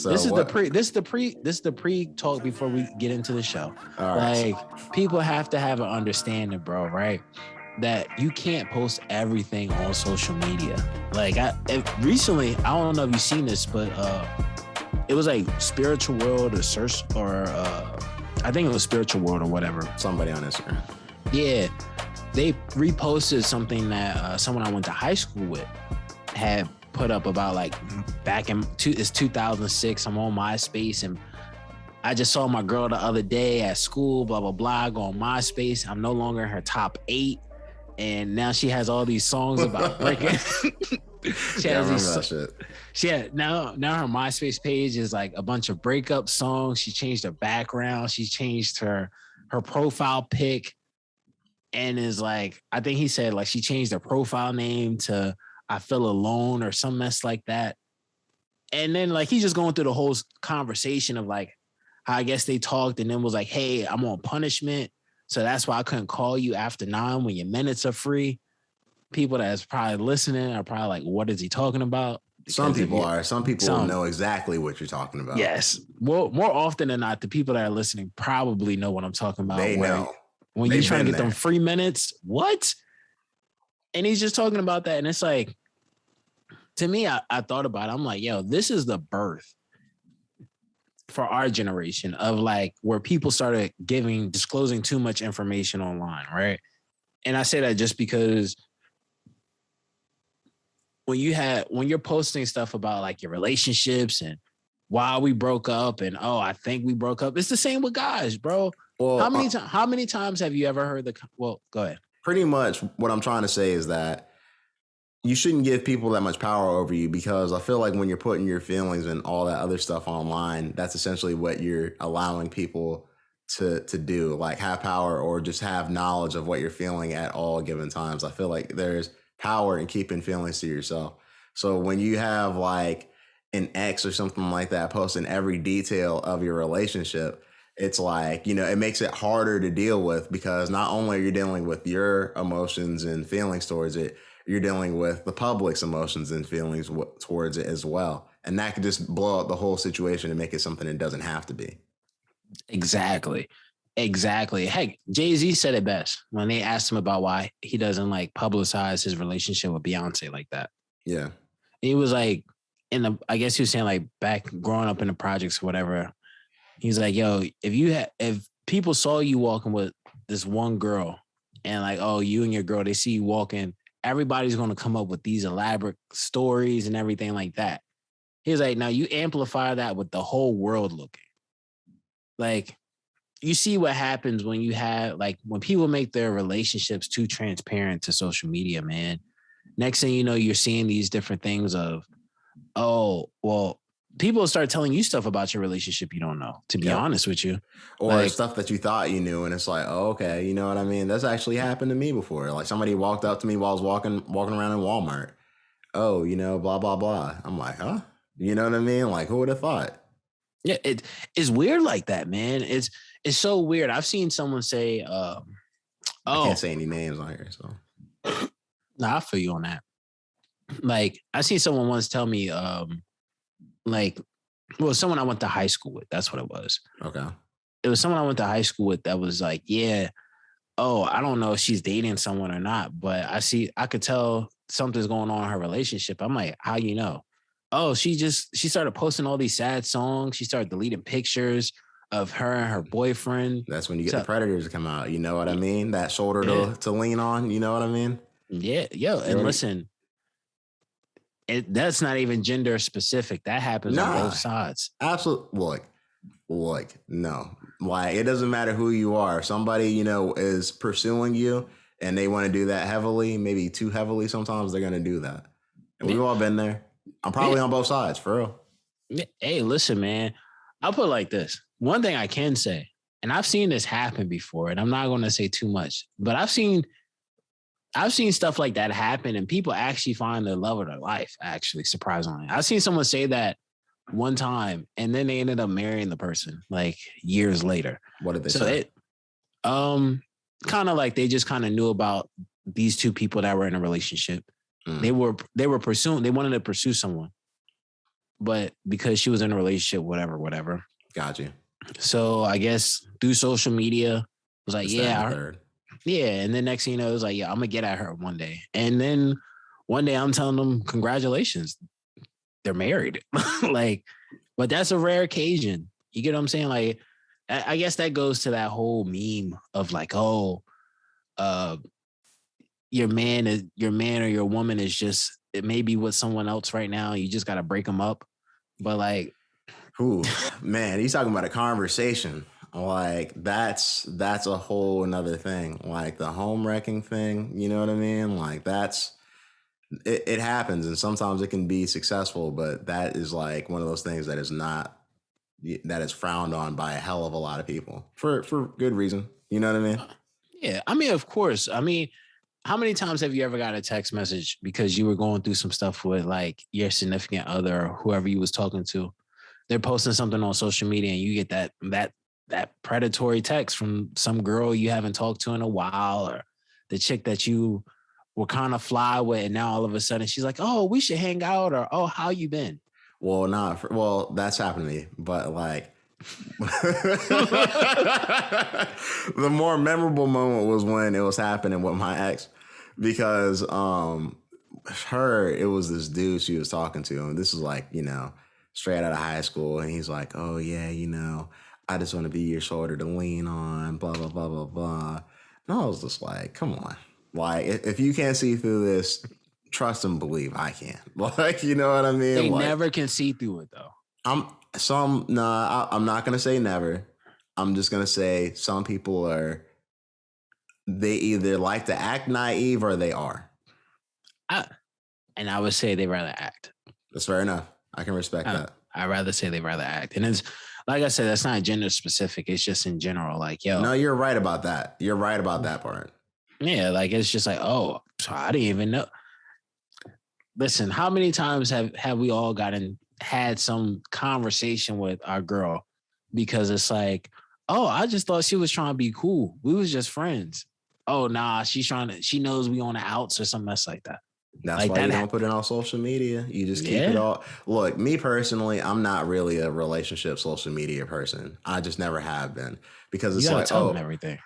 So this is the pre talk before we get into the show. All right. Like, people have to have an understanding, bro, right? That you can't post everything on social media. Like, recently, I don't know if you've seen this, but it was like Spiritual World or Search, or I think it was Spiritual World or whatever. Somebody on Instagram. Yeah, they reposted something that someone I went to high school with had put up about, like, back in it's 2006. I'm on MySpace, and I just saw my girl the other day at school, blah, blah, blah, go on MySpace. I'm no longer in her top 8. And now she has all these songs about breaking. She has that shit. Now her MySpace page is like a bunch of breakup songs. She changed her background. She changed her profile pic, and is like, I think he said, like, she changed her profile name to I Feel Alone or some mess like that. And then, like, he's just going through the whole conversation of, like, how I guess they talked, and then was like, hey, I'm on punishment, so that's why I couldn't call you after 9 when your minutes are free. People that's probably listening are probably like, what is he talking about? Some people are. Some people know exactly what you're talking about. Yes. More often than not, the people that are listening probably know what I'm talking about. They know. When you're trying to get them free minutes, what? And he's just talking about that. And it's like, to me, I thought about it. I'm like, yo, this is the birth for our generation of, like, where people started disclosing too much information online, right? And I say that just because when you're posting stuff about, like, your relationships and why we broke up and, oh, I think we broke up, it's the same with guys, bro. Well, how many times have you ever heard well, go ahead. Pretty much what I'm trying to say is that you shouldn't give people that much power over you, because I feel like when you're putting your feelings and all that other stuff online, that's essentially what you're allowing people to do, like, have power or just have knowledge of what you're feeling at all given times. I feel like there's power in keeping feelings to yourself. So when you have, like, an ex or something like that posting every detail of your relationship, it's like, you know, it makes it harder to deal with, because not only are you dealing with your emotions and feelings towards it, you're dealing with the public's emotions and feelings towards it as well. And that could just blow up the whole situation and make it something it doesn't have to be. Exactly. Heck, Jay-Z said it best when they asked him about why he doesn't, like, publicize his relationship with Beyonce like that. Yeah. He was like, I guess he was saying, like, back growing up in the projects or whatever, he's like, yo, if people saw you walking with this one girl and, like, oh, you and your girl, they see you walking, everybody's going to come up with these elaborate stories and everything like that. He's like, now you amplify that with the whole world looking. Like, you see what happens when you have, like, when people make their relationships too transparent to social media, man. Next thing you know, you're seeing these different things of, oh, well, people start telling you stuff about your relationship you don't know, to be honest with you. Or, like, stuff that you thought you knew, and it's like, oh, okay, you know what I mean? That's actually happened to me before. Like, somebody walked up to me while I was walking around in Walmart. Oh, you know, blah, blah, blah. I'm like, huh? You know what I mean? Like, who would have thought? Yeah, it's weird like that, man. It's so weird. I've seen someone say, I can't say any names on here, so. Nah, I feel you on that. Like, I seen someone once tell me, someone I went to high school with. That's what it was. Okay. It was someone I went to high school with that was like, yeah, oh, I don't know if she's dating someone or not, but I could tell something's going on in her relationship. I'm like, how you know? Oh, she started posting all these sad songs. She started deleting pictures of her and her boyfriend. That's when you get the predators to come out. You know what I mean? That shoulder to lean on. You know what I mean? Yeah. Yo, and listen, that's not even gender specific. That happens on both sides. Absolutely. Look, no. Like, it doesn't matter who you are. If somebody, you know, is pursuing you and they want to do that heavily, maybe too heavily sometimes, they're going to do that. And we've all been there. I'm probably on both sides, for real. Hey, listen, man. I'll put it like this. One thing I can say, and I've seen this happen before, and I'm not going to say too much, but I've seen stuff like that happen, and people actually find the love of their life, actually, surprisingly. I've seen someone say that one time, and then they ended up marrying the person, like, years later. What did they say? Kind of like they just kind of knew about these two people that were in a relationship. They were pursuing, they wanted to pursue someone. but because she was in a relationship, whatever. Got you. So I guess through social media, was like, It's yeah, third. yeah. And then next thing you know, it was like, yeah, I'm gonna get at her one day. And then one day I'm telling them, congratulations, they're married. Like, but that's a rare occasion. You get what I'm saying? Like, I guess that goes to that whole meme of like, oh, your man or your woman is just, it may be with someone else right now. You just gotta break them up. But like, ooh, man, he's talking about a conversation. Like that's a whole another thing. Like the home wrecking thing, you know what I mean? Like it happens, and sometimes it can be successful, but that is like one of those things that is frowned on by a hell of a lot of people for good reason. You know what I mean? Yeah, I mean, of course. I mean, how many times have you ever got a text message because you were going through some stuff with like your significant other or whoever you was talking to? They're posting something on social media and you get that predatory text from some girl you haven't talked to in a while, or the chick that you were kind of fly with, and now all of a sudden she's like, "Oh, we should hang out," or "Oh, how you been?" Well, that's happened to me, but like the more memorable moment was when it was happening with my ex, because it was this dude she was talking to, and this is like, straight out of high school, and he's like, oh yeah, I just want to be your shoulder to lean on, blah blah blah blah blah. And I was just like, come on, like if you can't see through this, trust and believe I can. Like, you know what I mean? They like, never can see through it though. I'm not gonna say never. I'm just gonna say some people they either like to act naive or they are. And I would say they rather act. That's fair enough. I can respect that. I'd rather say they rather act. And it's like I said, that's not gender specific. It's just in general. Like, yo. No, you're right about that. You're right about that part. Yeah, like it's just like, oh, so I didn't even know. Listen, how many times have we all had some conversation with our girl because it's like, oh, I just thought she was trying to be cool. We was just friends. Oh, nah, she knows we on the outs or something else like that. That's like why you don't put it on social media. You just keep it all. Look, me personally, I'm not really a relationship social media person. I just never have been, because it's like, tell them everything.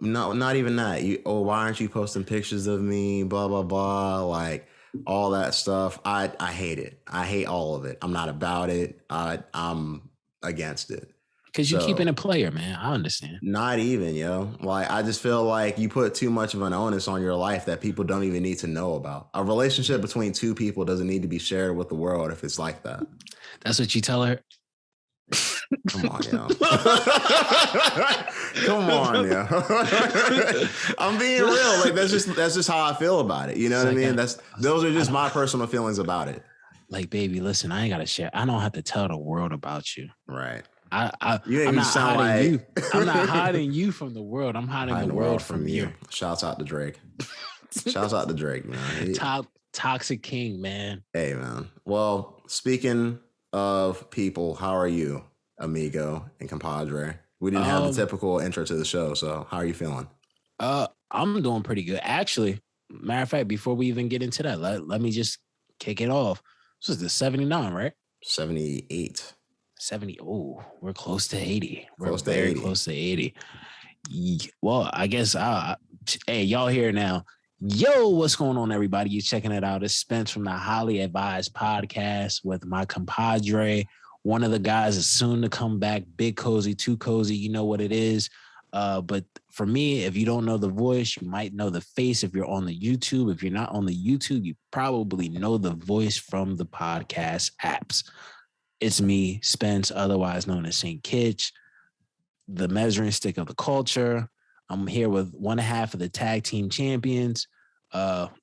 No, not even that. Why aren't you posting pictures of me? Blah blah blah. Like all that stuff. I hate it. I hate all of it. I'm not about it. I'm against it. Because you keeping a player, man. I understand. Not even, Like, I just feel like you put too much of an onus on your life that people don't even need to know about. A relationship between two people doesn't need to be shared with the world if it's like that. That's what you tell her? Come on, yo. Come on, yo. I'm being real. Like, that's just how I feel about it. You know what I mean? Those are just my personal feelings about it. Like, baby, listen, I ain't gotta share. I don't have to tell the world about you. Right. I'm not hiding you. I'm not hiding you from the world. I'm hiding the world from you. Shouts out to Drake. Shouts out to Drake, man. Toxic king, man. Hey, man. Well, speaking of people, how are you, amigo and compadre? We didn't have the typical intro to the show, so how are you feeling? I'm doing pretty good. Actually, matter of fact, before we even get into that, let me just kick it off. This is the 79, right? 78. 70. Oh, we're close to 80. We're very close to 80. Well, I guess, hey, y'all here now. Yo, what's going on, everybody? You checking it out. It's Spence from the Highly Advised Podcast with my compadre. One of the guys is soon to come back. Big Cozy, Too Cozy. You know what it is. But for me, if you don't know the voice, you might know the face if you're on the YouTube. If you're not on the YouTube, you probably know the voice from the podcast apps. It's me, Spence, otherwise known as St. Kitch, the measuring stick of the culture. I'm here with one half of the tag team champions,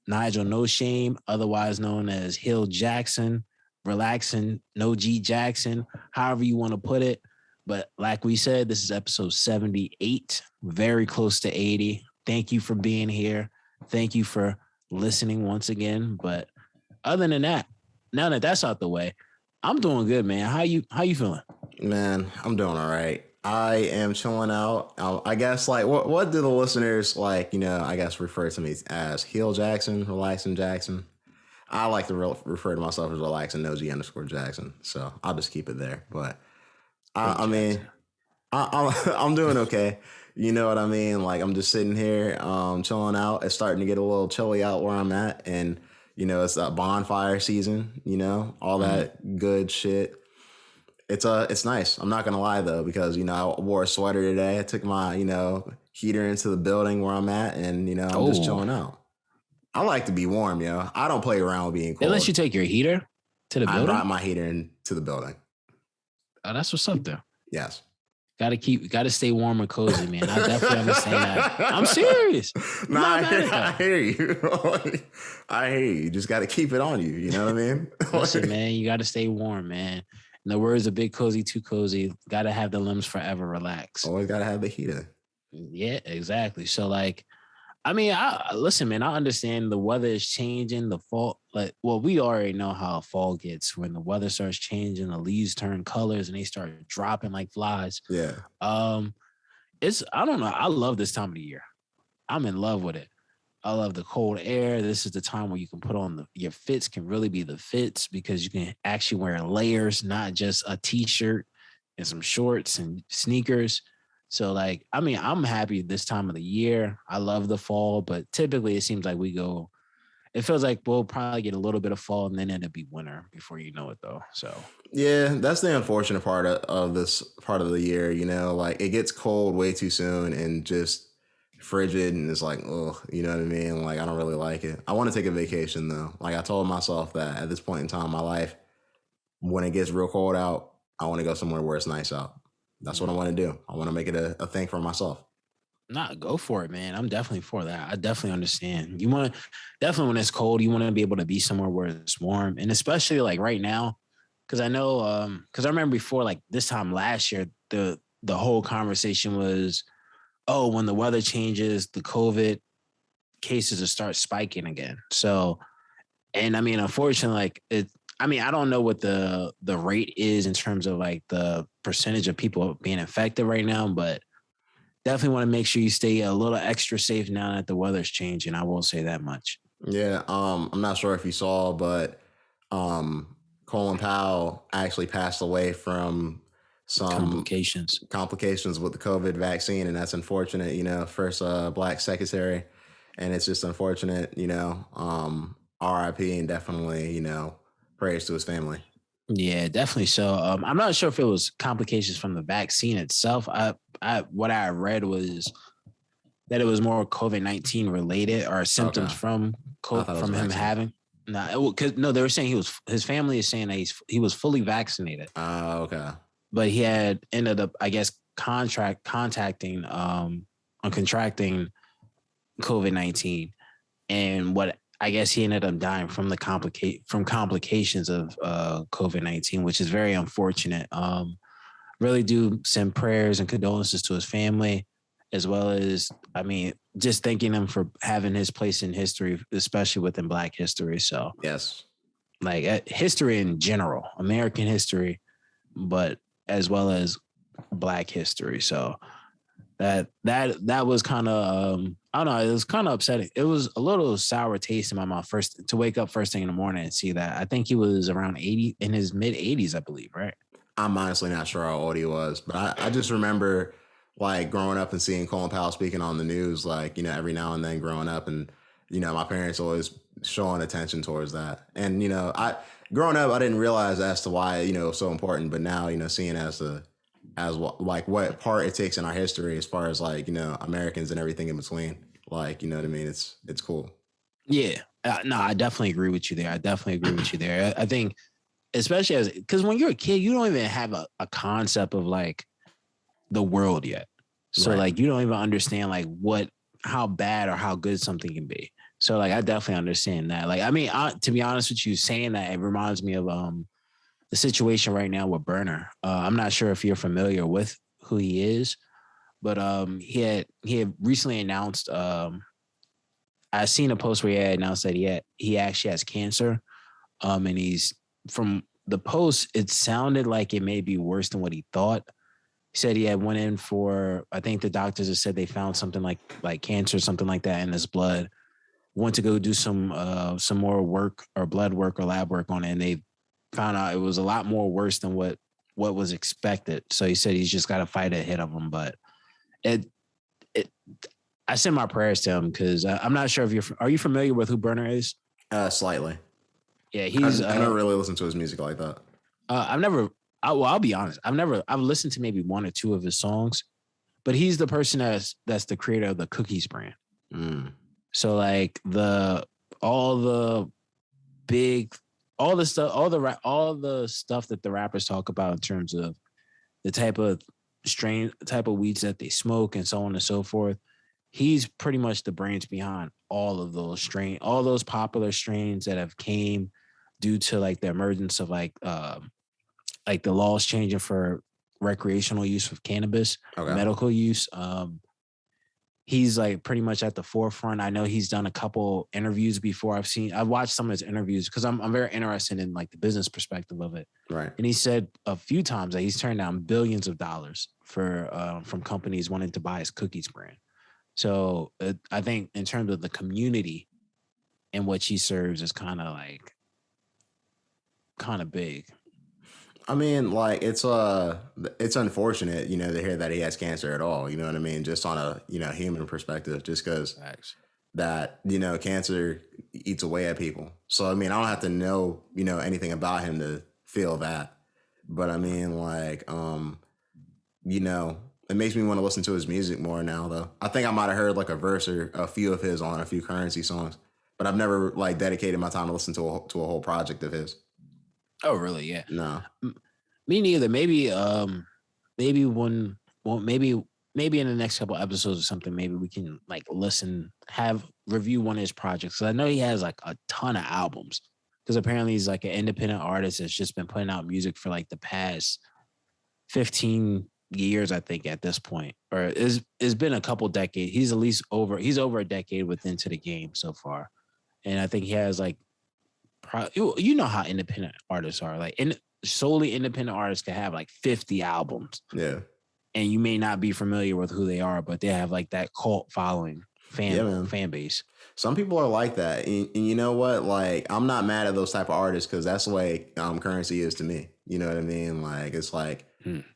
Nigel No Shame, otherwise known as Hill Jackson, Relaxing No G Jackson, however you want to put it. But like we said, this is episode 78, very close to 80. Thank you for being here. Thank you for listening once again. But other than that, now that that's out the way, I'm doing good, man. How you feeling? Man, I'm doing all right. I am chilling out. I guess, like, what do the listeners, like, I guess refer to me as Heel Jackson, Relaxing Jackson? I like to refer to myself as relaxing nosy_Jackson. So I'll just keep it there. But I mean, I'm doing okay. You know what I mean? Like I'm just sitting here, chilling out. It's starting to get a little chilly out where I'm at, and it's that bonfire season. All that good shit. It's nice. I'm not gonna lie though, because I wore a sweater today. I took my heater into the building where I'm at, and I'm just chilling out. I like to be warm, I don't play around with being cold. Unless you take your heater to the building. I brought my heater into the building. Oh, that's what's up there. Yes. Gotta stay warm and cozy, man. I definitely understand that. I'm serious. I hear you. I hear you. You just got to keep it on you. You know what I mean? Listen, man, you got to stay warm, man. In the words of Big Cozy, Too Cozy, got to have the limbs forever relaxed. Always got to have the heater. Yeah, exactly. So, like, I mean, listen, man, I understand the weather is changing. The fall, we already know how fall gets when the weather starts changing. The leaves turn colors and they start dropping like flies. Yeah. I don't know. I love this time of the year. I'm in love with it. I love the cold air. This is the time where you can put on your fits can really be the fits, because you can actually wear layers, not just a t-shirt and some shorts and sneakers. So, like, I mean, I'm happy this time of the year. I love the fall, but typically it seems like it feels like we'll probably get a little bit of fall and then it'll be winter before you know it, though. So, yeah, that's the unfortunate part of this part of the year. Like it gets cold way too soon and just frigid, and it's like, oh, you know what I mean? Like, I don't really like it. I want to take a vacation though. Like I told myself that at this point in time in my life, when it gets real cold out, I want to go somewhere where it's nice out. That's what I want to do. I want to make it a thing for myself. Nah, go for it, man. I'm definitely for that. I definitely understand. You want to definitely, when it's cold, you want to be able to be somewhere where it's warm, and especially like right now, because I know, because I remember before, like this time last year, the whole conversation was, oh, when the weather changes, the COVID cases will start spiking again. So, and I mean, unfortunately, I don't know what the rate is in terms of like the percentage of people being infected right now, but definitely want to make sure you stay a little extra safe now that the weather's changing. I will say that much. Yeah. I'm not sure if you saw, but Collin Powell actually passed away from some complications with the COVID vaccine, and that's unfortunate. First Black secretary, and it's just unfortunate. R.I.P. and definitely prayers to his family. Yeah, definitely. So I'm not sure if it was complications from the vaccine itself. What I read was that it was more COVID-19 related, or symptoms from him having. No, they were saying his family is saying that he was fully vaccinated. Okay. But he had ended up, I guess, contracting COVID-19, and what I guess he ended up dying from complications of COVID-19, which is very unfortunate. Really do send prayers and condolences to his family, as well as, I mean, just thanking him for having his place in history, especially within Black history. So yes, like history in general, American history, but as well as Black history. So that was kind of I don't know, it was kind of upsetting. It was a little sour taste in my mouth to wake up first thing in the morning and see that. I think he was around 80, in his mid 80s, I believe, right? I'm honestly not sure how old he was, but I just remember like growing up and seeing Collin Powell speaking on the news, like, every now and then growing up, and, my parents always showing attention towards that. And, growing up, I didn't realize as to why, it was so important, but now, seeing as what part it takes in our history as far as like, Americans and everything in between, like, you know what I mean? It's cool. Yeah. No, I definitely agree with you there. I think, especially because when you're a kid, you don't even have a concept of like the world yet. So like, you don't even understand like how bad or how good something can be. So like, I definitely understand that. Like, I mean, to be honest with you, saying that, it reminds me of the situation right now with Berner. I'm not sure if you're familiar with who he is, but he had recently announced. I seen a post where he had announced that he actually has cancer, and he's, from the post, it sounded like it may be worse than what he thought. He said he had went in for, I think the doctors have said they found something like cancer, something like that in his blood. went to go do some more work or blood work or lab work on it, and they found out it was a lot more worse than what was expected. So he said he's just got to fight ahead of him. But I send my prayers to him because I'm not sure if are you familiar with who Berner is? Slightly. Yeah, he's. I never really listened to his music like that. I'll be honest. I've listened to maybe one or two of his songs, but he's the person that's the creator of the Cookies brand. Mm. So like all the stuff that the rappers talk about in terms of the type of weeds that they smoke and so on and so forth. He's pretty much the brains behind all those popular strains that have came due to like the emergence of like the laws changing for recreational use of cannabis, medical use. He's like pretty much at the forefront. I know he's done a couple interviews before. I've watched some of his interviews because I'm very interested in like the business perspective of it. Right. And he said a few times that he's turned down billions of dollars from companies wanting to buy his Cookies brand. So I think in terms of the community and what he serves is kind of big. I mean, like it's unfortunate, to hear that he has cancer at all. You know what I mean? Just on a human perspective, just because that cancer eats away at people. So I mean, I don't have to know anything about him to feel that. But I mean, like it makes me want to listen to his music more now, though. I think I might have heard like a verse or a few of his on a few Currency songs, but I've never like dedicated my time to listen to a whole project of his. Oh, really? Yeah. No. Me neither. Maybe in the next couple episodes or something, maybe we can like review one of his projects. Cause I know he has like a ton of albums because apparently he's like an independent artist that's just been putting out music for like the past 15 years, I think at this point, or it's been a couple decades. He's over a decade into the game so far. And I think he has like, you know how independent artists are, like solely independent artists can have like 50 albums. Yeah. And you may not be familiar with who they are, but they have like that cult following fan base. Some people are like that. And you know what? Like, I'm not mad at those type of artists because that's the way Currency is to me. You know what I mean? Like, it's like,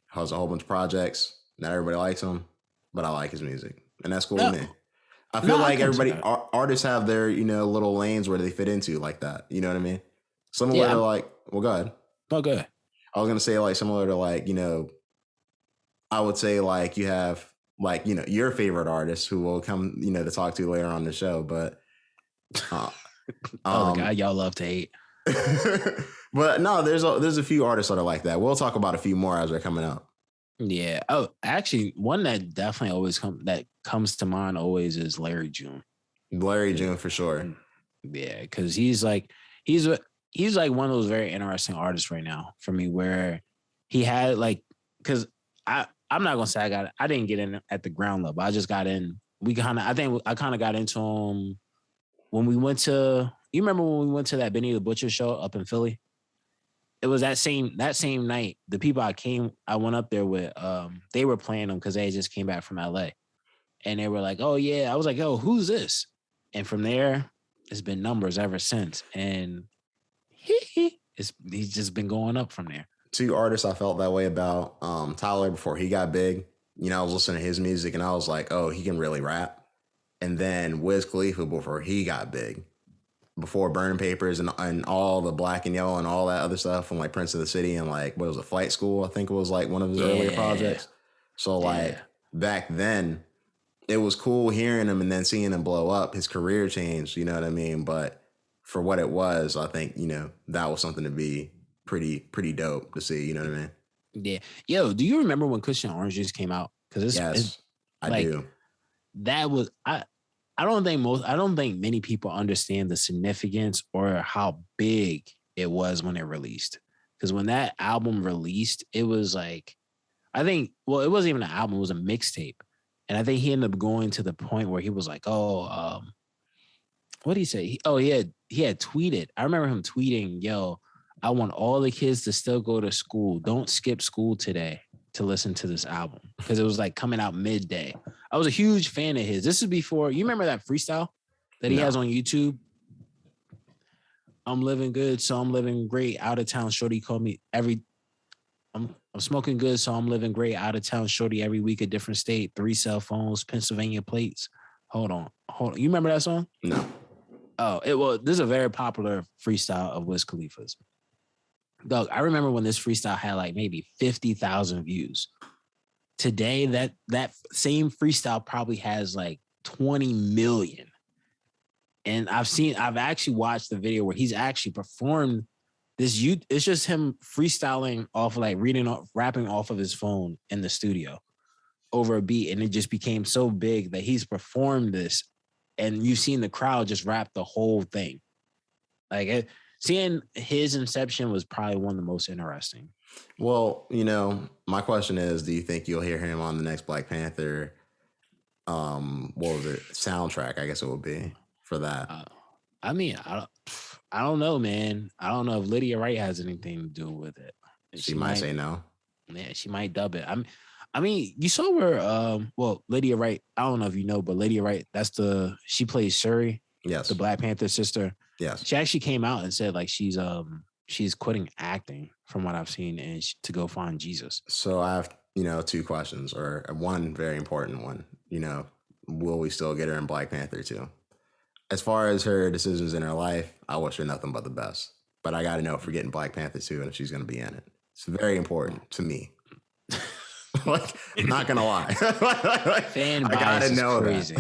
has a whole bunch of projects. Not everybody likes him, but I like his music. And that's cool to me. I feel like artists have their, little lanes where they fit into like that. You know what I mean? Similar to like, well, go ahead. Oh, good. I was going to say like similar to like, I would say like you have like, your favorite artist who will come, to talk to later on the show. But the guy y'all love to hate. But no, there's a few artists that are like that. We'll talk about a few more as they're coming up. Yeah. Oh, actually, one that definitely always comes to mind always is Larry June. Larry June for sure. Yeah, because he's like one of those very interesting artists right now for me, where he had like, because I'm not gonna say I didn't get in at the ground level. I just got in. I kind of got into him when we went to. You remember when we went to that Benny the Butcher show up in Philly? It was that same night. The people I went up there with, they were playing them because they just came back from LA. And they were like, oh yeah. I was like, yo, who's this? And from there, it's been numbers ever since. And he's just been going up from there. Two artists I felt that way about. Tyler before he got big. I was listening to his music and I was like, oh, he can really rap. And then Wiz Khalifa before he got big. Before Burning Papers and all the Black and Yellow and all that other stuff from like Prince of the City and like what was it, Flight School, I think it was like one of his earlier projects. So like back then it was cool hearing him and then seeing him blow up. His career changed, you know what I mean? But for what it was, I think, that was something to be pretty dope to see, you know what I mean? Yeah. Yo, do you remember when Cushion Orange Juice came out? Because I do. That was I don't think many people understand the significance or how big it was when it released. Because when that album released, it was like, it wasn't even an album, it was a mixtape. And I think he ended up going to the point where he was like, what did he say? He had tweeted. I remember him tweeting, yo, I want all the kids to still go to school. Don't skip school today to listen to this album. Because it was like coming out midday. I was a huge fan of his. This is before, you remember that freestyle that he has on YouTube? I'm living good, so I'm living great. Out of town, shorty called me I'm smoking good, so I'm living great. Out of town, shorty every week, a different state. 3 cell phones, Pennsylvania plates. Hold on. You remember that song? No. Oh, this is a very popular freestyle of Wiz Khalifa's. Doug, I remember when this freestyle had like maybe 50,000 views. Today, that same freestyle probably has like 20 million. And I've actually watched the video where he's actually performed this. It's just him freestyling off, like rapping off of his phone in the studio over a beat. And it just became so big that he's performed this. And you've seen the crowd just rap the whole thing. Like seeing his inception was probably one of the most interesting. Well, my question is, do you think you'll hear him on the next Black Panther? What was it? Soundtrack, I guess it would be for that. I don't know, man. I don't know if Lydia Wright has anything to do with it. She might say no. Yeah, she might dub it. I mean, you saw where Lydia Wright, I don't know if you know, but Lydia Wright, she plays Shuri. Yes. The Black Panther sister. Yes. She actually came out and said like she's quitting acting from what I've seen and to go find Jesus. So I have, 2 questions, or one very important one. Will we still get her in Black Panther 2? As far as her decisions in her life, I wish her nothing but the best. But I got to know if we're getting Black Panther 2 and if she's going to be in it. It's very important to me. Like, I'm not going to lie. Fan bias is crazy.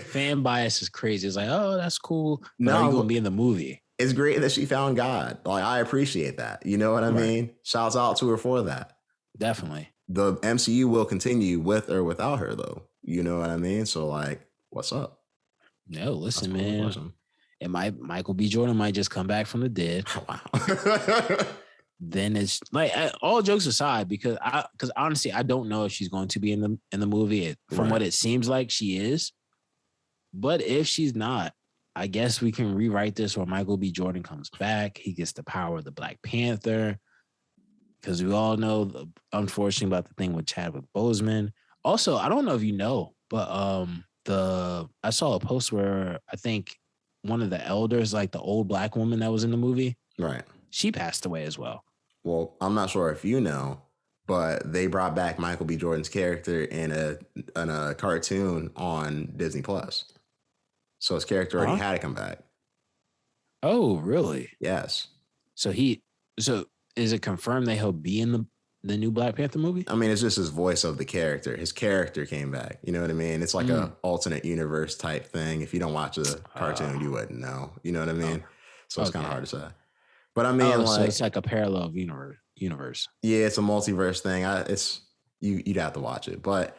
Fan bias is crazy. It's like, oh, that's cool. But no, are you going to be in the movie? It's great that she found God. Like, I appreciate that. You know what I mean? Shouts out to her for that. Definitely. The MCU will continue with or without her, though. You know what I mean? So, like, what's up? No, listen, man. And Michael B. Jordan might just come back from the dead. Wow. Then it's like, all jokes aside, because honestly, I don't know if she's going to be in the movie. From what it seems like, she is. But if she's not, I guess we can rewrite this where Michael B. Jordan comes back. He gets the power of the Black Panther. Because we all know, unfortunately, about the thing with Chadwick Boseman. Also, I don't know if you know, but I saw a post where I think one of the elders, like the old Black woman that was in the movie, right, she passed away as well. Well, I'm not sure if you know, but they brought back Michael B. Jordan's character in a cartoon on Disney Plus. So his character already had to come back. Oh, really? Yes. So is it confirmed that he'll be in the new Black Panther movie? I mean, it's just his voice of the character. His character came back. You know what I mean? It's like a alternate universe type thing. If you don't watch the cartoon, you wouldn't know. You know what I mean? So it's kind of hard to say. But I mean, so it's like a parallel universe. Yeah, it's a multiverse thing. You'd have to watch it. But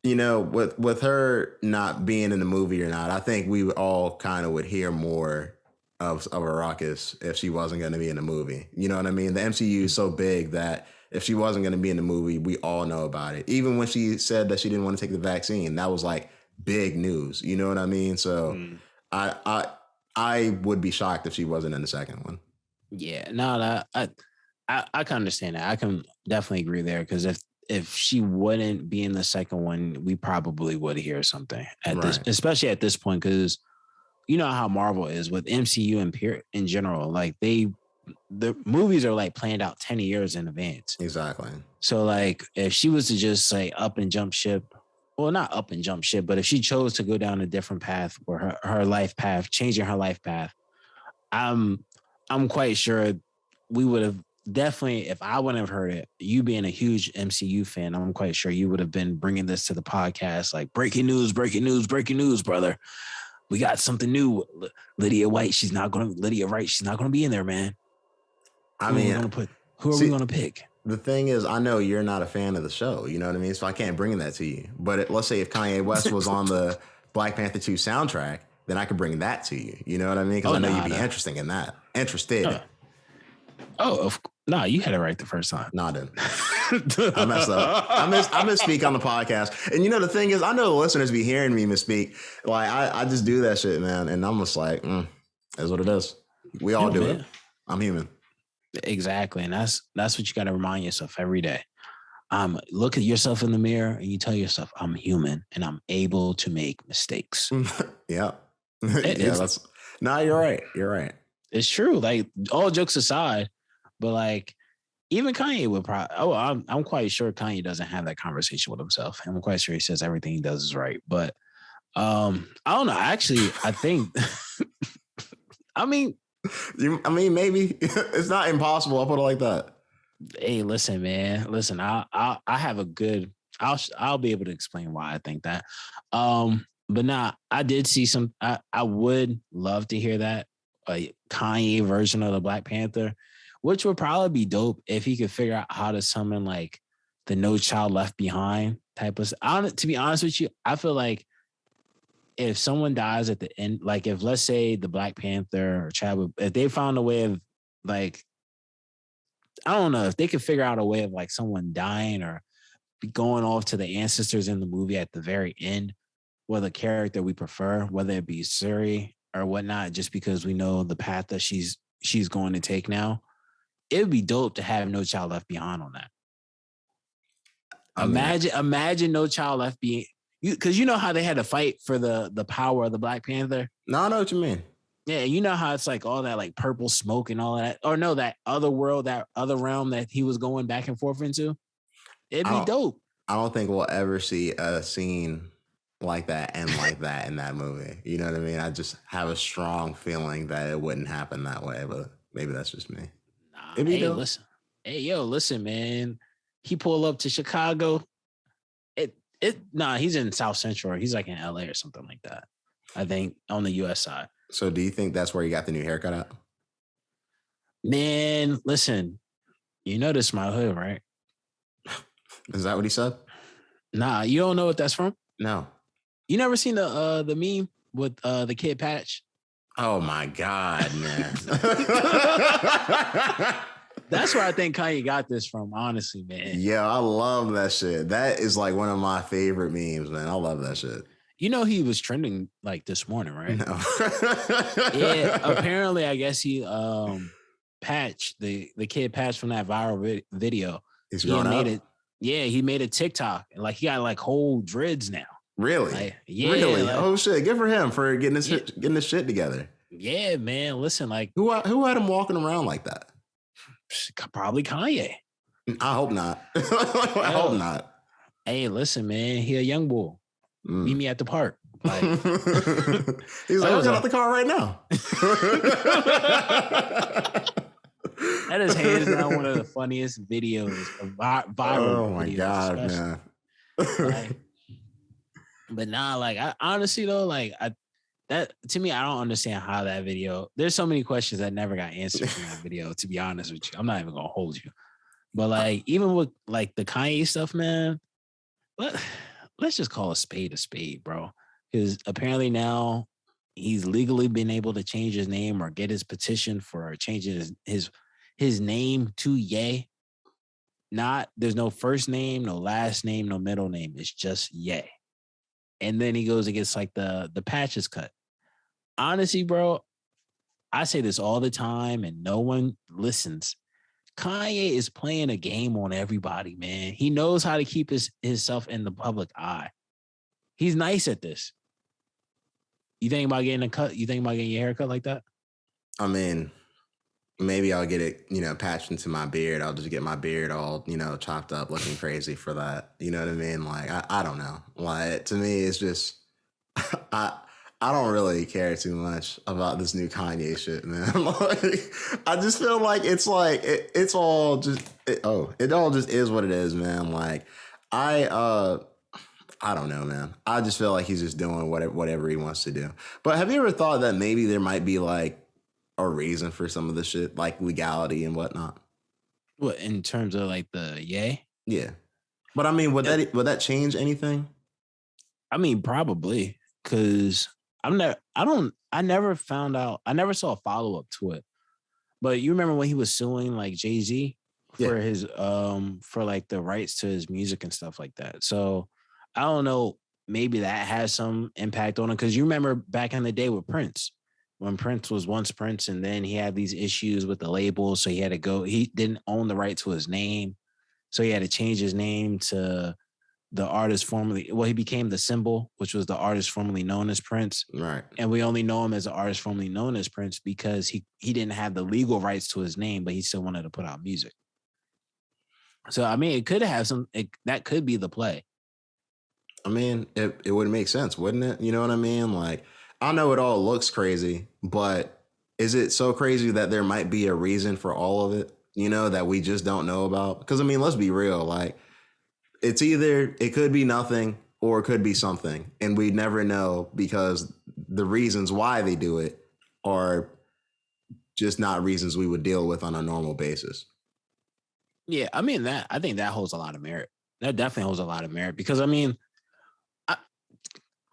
with her not being in the movie or not, I think we all kind of would hear more of a ruckus if she wasn't going to be in the movie. You know what I mean? The MCU is so big that if she wasn't going to be in the movie, we all know about it. Even when she said that she didn't want to take the vaccine, that was like big news. You know what I mean? So I would be shocked if she wasn't in the second one. Yeah, no, I can understand that. I can definitely agree there, because if she wouldn't be in the second one, we probably would hear something at this, especially at this point, because you know how Marvel is with MCU in general. Like the movies are like planned out 10 years in advance. Exactly. So like if she was to just say up and jump ship, well, not up and jump ship, but if she chose to go down a different path or her life path, changing her life path, I'm quite sure we would have definitely, if I wouldn't have heard it, you being a huge MCU fan, I'm quite sure you would have been bringing this to the podcast like breaking news, brother. We got something new. Lydia Wright, she's not going to be in there, man. Who are we going to pick? The thing is, I know you're not a fan of the show. You know what I mean? So I can't bring that to you. But let's say if Kanye West was on the Black Panther 2 soundtrack, then I could bring that to you. You know what I mean? Because I know you'd be interested in that. Interested. You had it right the first time. No, I didn't. I messed up. I misspeak on the podcast. And the thing is, I know the listeners be hearing me misspeak. Like, I just do that shit, man. And I'm just like, that's what it is. We all do it. I'm human. Exactly. And that's what you got to remind yourself every day. Look at yourself in the mirror and you tell yourself, I'm human and I'm able to make mistakes. Yeah. That's no, you're right. You're right. It's true. Like all jokes aside, but like even Kanye would probably. Oh, I'm quite sure Kanye doesn't have that conversation with himself. I'm quite sure he says everything he does is right. But I don't know. Actually, I think. I mean, maybe it's not impossible. I'll put it like that. Hey, listen, man. Listen, I have a good. I'll be able to explain why I think that. But nah, I did see some. I would love to hear that a Kanye version of the Black Panther, which would probably be dope if he could figure out how to summon like the No Child Left Behind type of. To be honest with you, I feel like if someone dies at the end, like if let's say the Black Panther or Chadwick, if they found a way of like, I don't know, if they could figure out a way of like someone dying or going off to the ancestors in the movie at the very end with a character we prefer, whether it be Suri or whatnot, just because we know the path that she's going to take now. It would be dope to have No Child Left Behind on that. Imagine No Child Left Behind. Because you know how they had to fight for the power of the Black Panther? No, I know what you mean. Yeah, you know how it's like all that like purple smoke and all that. Or no, that other world, that other realm that he was going back and forth into. It'd be dope. I don't think we'll ever see a scene like that and like that in that movie. You know what I mean? I just have a strong feeling that it wouldn't happen that way, but maybe that's just me. Nah, listen. Hey, yo, listen, man. He pulled up to Chicago. He's in South Central. He's like in LA or something like that. I think on the US side. So do you think that's where you got the new haircut at? Man, listen, you know this is my hood, right? Is that what he said? Nah, you don't know what that's from? No. You never seen the meme with the kid Patch? Oh my God, man. That's where I think Kanye got this from, honestly, man. Yeah, I love that shit. That is like one of my favorite memes, man. I love that shit. You know he was trending like this morning, right? No. Yeah, apparently I guess he Patch, the kid Patch from that viral video. He's growing up? He made a TikTok. And like he got like whole dreads now. Really? Like, yeah. Really? Like, oh shit. Good for him for getting his shit together. Yeah, man. Listen, like who had him walking around like that? Probably Kanye. I hope not. I hope not. Hey, listen, man. He a young bull. Meet me at the park. Like, he's like, I'll get out the car right now. That is hands down one of the funniest videos of viral. Oh my God, man. Like, but nah, like I honestly though, like that to me, I don't understand how that video. There's so many questions that never got answered from that video. To be honest with you, I'm not even gonna hold you. But like even with like the Kanye stuff, man, let's just call a spade, bro. Because apparently now he's legally been able to change his name or get his petition for changing his name to Ye. There's no first name, no last name, no middle name. It's just Ye. And then he goes and gets like the patches cut. Honestly, bro, I say this all the time and no one listens. Kanye is playing a game on everybody, man. He knows how to keep himself in the public eye. He's nice at this. You think about getting a cut? You think about getting your hair cut like that? I mean, maybe I'll get it, patched into my beard. I'll just get my beard all, chopped up, looking crazy for that. You know what I mean? Like, I don't know. Like, to me, it's just, I don't really care too much about this new Kanye shit, man. Like, I just feel like it's like, it all just is what it is, man. Like, I don't know, man. I just feel like he's just doing whatever he wants to do. But have you ever thought that maybe there might be like a reason for some of the shit, like legality and whatnot? What, in terms of like the Ye? Yeah. But I mean, would that change anything? I mean, probably, because I never found out. I never saw a follow up to it. But you remember when he was suing like Jay-Z for his for like the rights to his music and stuff like that. So I don't know. Maybe that has some impact on it, because you remember back in the day with Prince, when Prince was once Prince, and then he had these issues with the label, so he had to go. He didn't own the right to his name, so he had to change his name to the artist formerly, well, he became the Symbol, which was the artist formerly known as Prince. Right. And we only know him as the artist formerly known as Prince because he didn't have the legal rights to his name, but he still wanted to put out music. So, I mean, it could have that could be the play. I mean, it would make sense, wouldn't it? You know what I mean? Like, I know it all looks crazy, but is it so crazy that there might be a reason for all of it, you know, that we just don't know about? Because, I mean, let's be real. Like, it could be nothing or it could be something. And we never know because the reasons why they do it are just not reasons we would deal with on a normal basis. Yeah, I mean, I think that holds a lot of merit. That definitely holds a lot of merit because, I mean,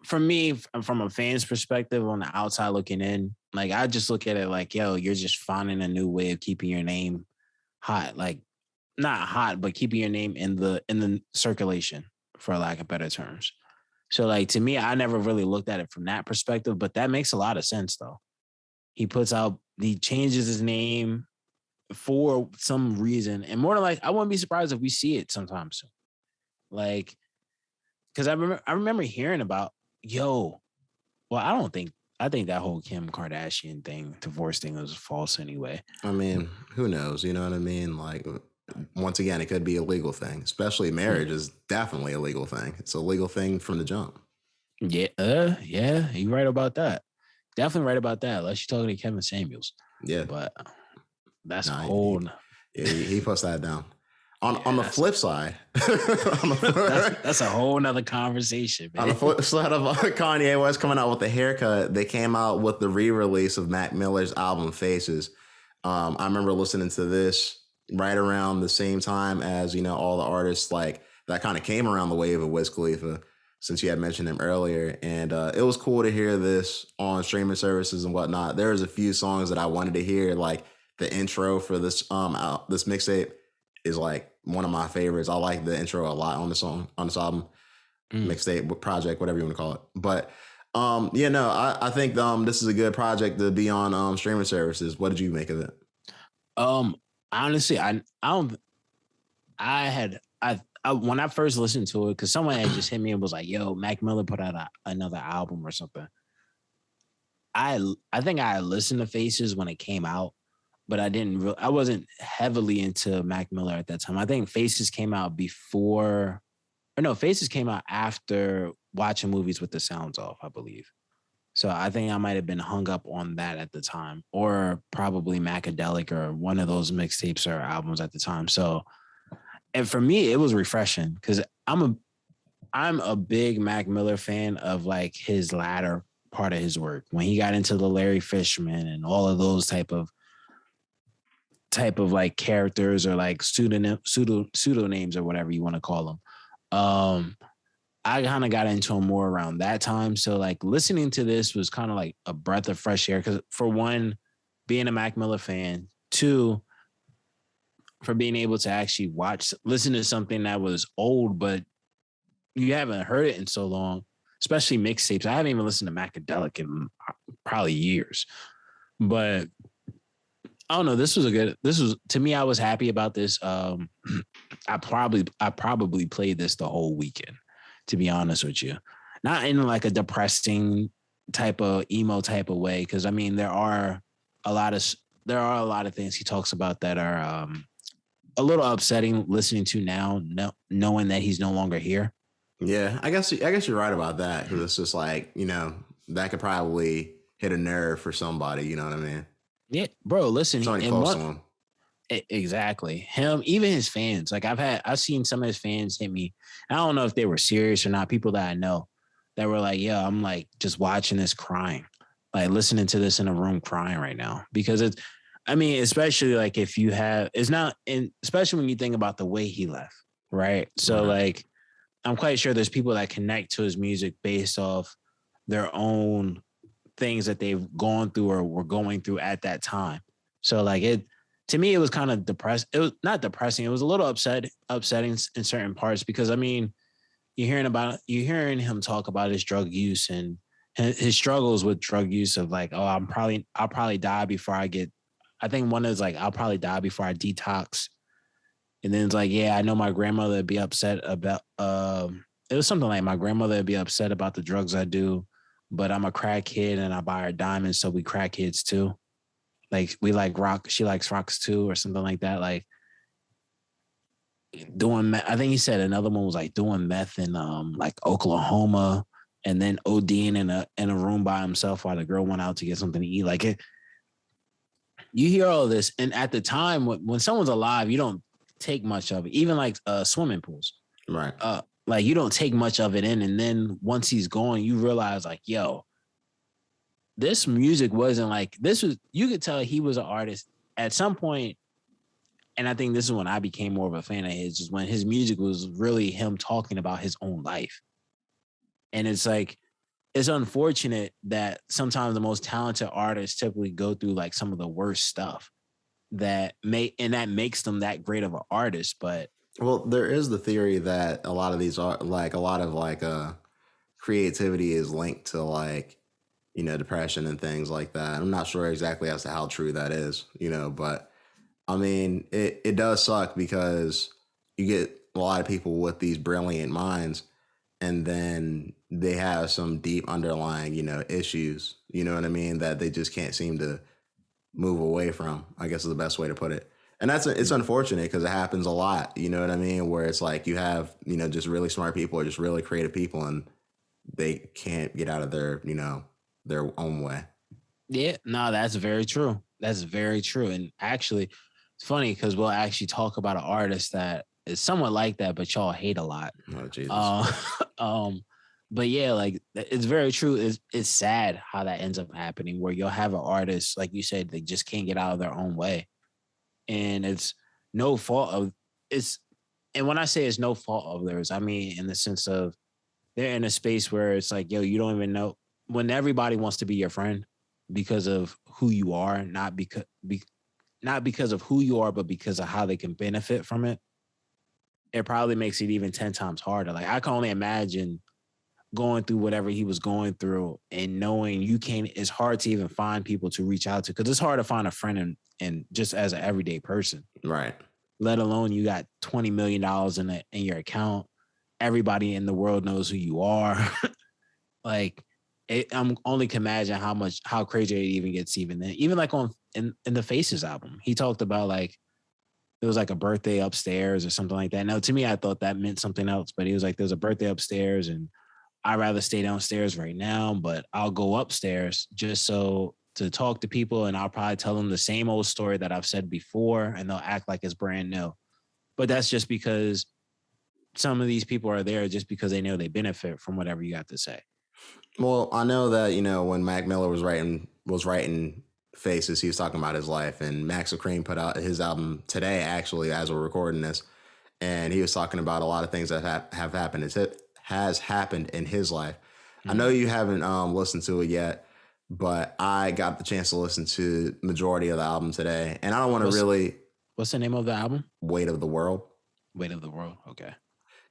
for me, from a fan's perspective on the outside looking in, like I just look at it like, yo, you're just finding a new way of keeping your name hot. Like not hot, but keeping your name in the circulation, for lack of better terms. So like to me, I never really looked at it from that perspective, but that makes a lot of sense though. He changes his name for some reason. And more than like, I wouldn't be surprised if we see it sometime soon. Like, because I remember hearing about, I think that whole Kim Kardashian divorce thing was false anyway. I mean, who knows? You know what I mean? Like, once again, it could be a legal thing, especially marriage is definitely a legal thing. It's a legal thing from the jump. Yeah, you're right about that. Definitely right about that. Unless you're talking to Kevin Samuels. Yeah. But that's a whole... He puts that down. On the flip side, that's a whole nother conversation, man. On the flip side of Kanye West coming out with the haircut, they came out with the re-release of Mac Miller's album Faces. I remember listening to this right around the same time as, you know, all the artists like that kind of came around the wave of Wiz Khalifa, since you had mentioned him earlier. And it was cool to hear this on streaming services and whatnot. There was a few songs that I wanted to hear, like the intro for this this mixtape is like one of my favorites. I like the intro a lot on this album, mixtape, project, whatever you want to call it. But I think this is a good project to be on streaming services. What did you make of it? Honestly, when I first listened to it, because someone had just hit me and was like, "Yo, Mac Miller put out another album or something." I think I listened to Faces when it came out, but I wasn't heavily into Mac Miller at that time. I think Faces came out Faces came out after watching movies with the sounds off, I believe. So I think I might have been hung up on that at the time, or probably Macadelic or one of those mixtapes or albums at the time. So, and for me, it was refreshing because I'm a big Mac Miller fan of like his latter part of his work when he got into the Larry Fishman and all of those type of like characters or like pseudonames or whatever you want to call them. I kind of got into him more around that time. So like listening to this was kind of like a breath of fresh air. Cause for one, being a Mac Miller fan, two, for being able to actually listen to something that was old, but you haven't heard it in so long, especially mixtapes. I haven't even listened to Macadelic in probably years, but I don't know. To me, I was happy about this. I probably played this the whole weekend, to be honest with you. Not in like a depressing type of emo type of way. Cause I mean, there are a lot of things he talks about that are a little upsetting listening to now, knowing that he's no longer here. Yeah, I guess you're right about that. Cause it's just like, you know, that could probably hit a nerve for somebody. You know what I mean? Yeah, bro, listen. Somebody close to him. Exactly. Him, even his fans. Like I've seen some of his fans hit me. I don't know if they were serious or not. People that I know that were like, "Yo, I'm like just watching this crying, like listening to this in a room crying right now." Because especially like if you have, especially when you think about the way he left, right? So like, I'm quite sure there's people that connect to his music based off their own things that they've gone through or were going through at that time. So like to me, it was kind of depressed. It was not depressing. It was a little upsetting in certain parts because I mean, you're hearing him talk about his drug use and his struggles with drug use of like, oh, I'll probably die before I get. I think one is like, I'll probably die before I detox. And then it's like, yeah, I know my grandmother would be upset about it was something like my grandmother would be upset about the drugs I do, but I'm a crack kid and I buy her diamonds, so we crack kids too. Like we like rock, she likes rocks too, or something like that. Like doing I think he said another one was like doing meth in like Oklahoma and then ODing in a room by himself while the girl went out to get something to eat. Like it, you hear all of this, and at the time when someone's alive, you don't take much of it. Even like swimming pools, Right. Like you don't take much of it in, and then once he's gone, you realize like, yo, this music wasn't like this was. You could tell he was an artist at some point, and I think this is when I became more of a fan of his. Is when his music was really him talking about his own life, and it's like it's unfortunate that sometimes the most talented artists typically go through like some of the worst stuff that makes them that great of an artist. But Well, there is the theory that a lot of these are like a lot of like creativity is linked to like, you know, depression and things like that. I'm not sure exactly as to how true that is, you know, but I mean, it does suck because you get a lot of people with these brilliant minds and then they have some deep underlying, you know, issues, you know what I mean, that they just can't seem to move away from, I guess is the best way to put it. And it's unfortunate because it happens a lot, you know what I mean, where it's like you have, you know, just really smart people or just really creative people and they can't get out of their, you know, their own way. yeah, no, that's very true. That's very true. And actually, it's funny because we'll actually talk about an artist that is somewhat like that, but y'all hate a lot. Oh, Jesus. But yeah, like it's very true. It's sad how that ends up happening where you'll have an artist, like you said, they just can't get out of their own way. And it's no fault of it's and when I say it's no fault of theirs, I mean in the sense of they're in a space where it's like, yo, you don't even know when everybody wants to be your friend because of who you are, not because of who you are, but because of how they can benefit from it. It probably makes it even 10 times harder. Like I can only imagine going through whatever he was going through and knowing you can't, it's hard to even find people to reach out to because it's hard to find a friend and just as an everyday person. Right. Let alone you got $20 million in your account. Everybody in the world knows who you are. Like I'm only can imagine how crazy it even gets even then. Even like in the Faces album, he talked about like it was like a birthday upstairs or something like that. Now to me, I thought that meant something else, but he was like, there's a birthday upstairs and I'd rather stay downstairs right now, but I'll go upstairs just so to talk to people and I'll probably tell them the same old story that I've said before and they'll act like it's brand new. But that's just because some of these people are there just because they know they benefit from whatever you have to say. Well, I know that, you know, when Mac Miller was writing Faces, he was talking about his life, and Maxo Kream put out his album today, actually, as we're recording this, and he was talking about a lot of things that have happened. It has happened in his life. Mm-hmm. I know you haven't listened to it yet, but I got the chance to listen to majority of the album today, and I don't want to really. What's the name of the album? Weight of the World. Weight of the World. Okay.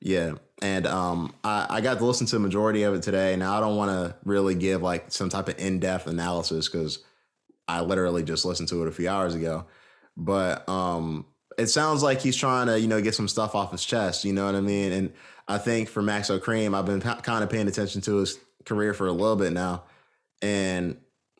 Yeah. And I got to listen to the majority of it today. Now, I don't want to really give like some type of in-depth analysis because I literally just listened to it a few hours ago. But it sounds like he's trying to, you know, get some stuff off his chest. You know what I mean? And I think for Maxo Kream, I've been kind of paying attention to his career for a little bit now. And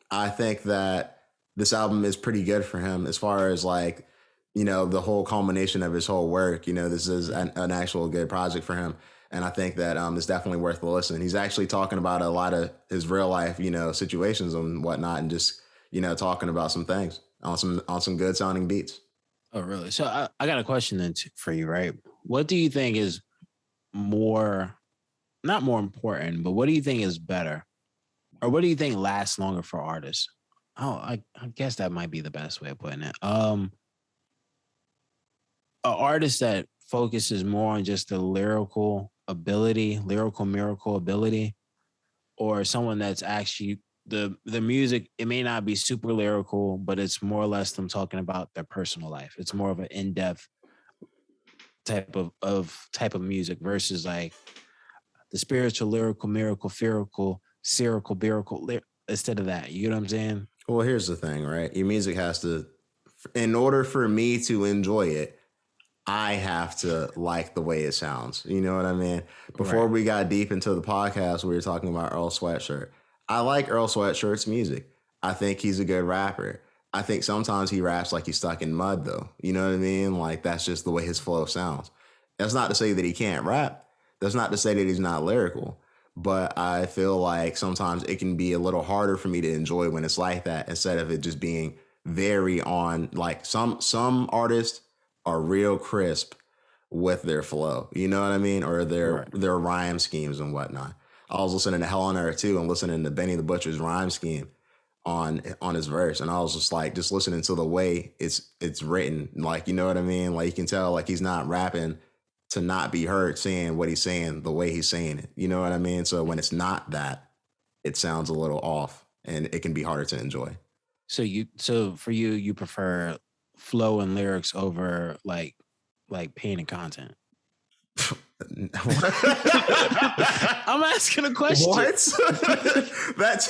I think that this album is pretty good for him as far as like, you know, the whole culmination of his whole work. You know, this is an actual good project for him. And I think that it's definitely worth the listen. He's actually talking about a lot of his real life, you know, situations and whatnot, and just, you know, talking about some things on some good sounding beats. Oh, really? So I got a question then for you, right? What do you think is not more important, but what do you think is better? Or what do you think lasts longer for artists? Oh, I guess that might be the best way of putting it. An artist that focuses more on just the lyrical miracle ability, or someone that's actually the music, it may not be super lyrical, but it's more or less them talking about their personal life. It's more of an in-depth type of music versus like the spiritual, lyrical, miracle, spherical, instead of that. You know what I'm saying? Well, here's the thing, right? Your music has to, in order for me to enjoy it, I have to like the way it sounds. You know what I mean? Before Right. we got deep into the podcast, we were talking about Earl Sweatshirt. I like Earl Sweatshirt's music. I think he's a good rapper. I think sometimes he raps like he's stuck in mud, though. You know what I mean? Like, that's just the way his flow sounds. That's not to say that he can't rap. That's not to say that he's not lyrical. But I feel like sometimes it can be a little harder for me to enjoy when it's like that, instead of it just being very on, like some artists are real crisp with their flow. You know what I mean? Or their rhyme schemes and whatnot. I was listening to Hell on Earth too, and listening to Benny the Butcher's rhyme scheme on his verse, and I was just like, just listening to the way it's written, like, you know what I mean? Like, you can tell like he's not rapping to not be heard saying what he's saying the way he's saying it. You know what I mean? So when it's not that, it sounds a little off, and it can be harder to enjoy. So for you, you prefer flow and lyrics over like pain and content. I'm asking a question. What? That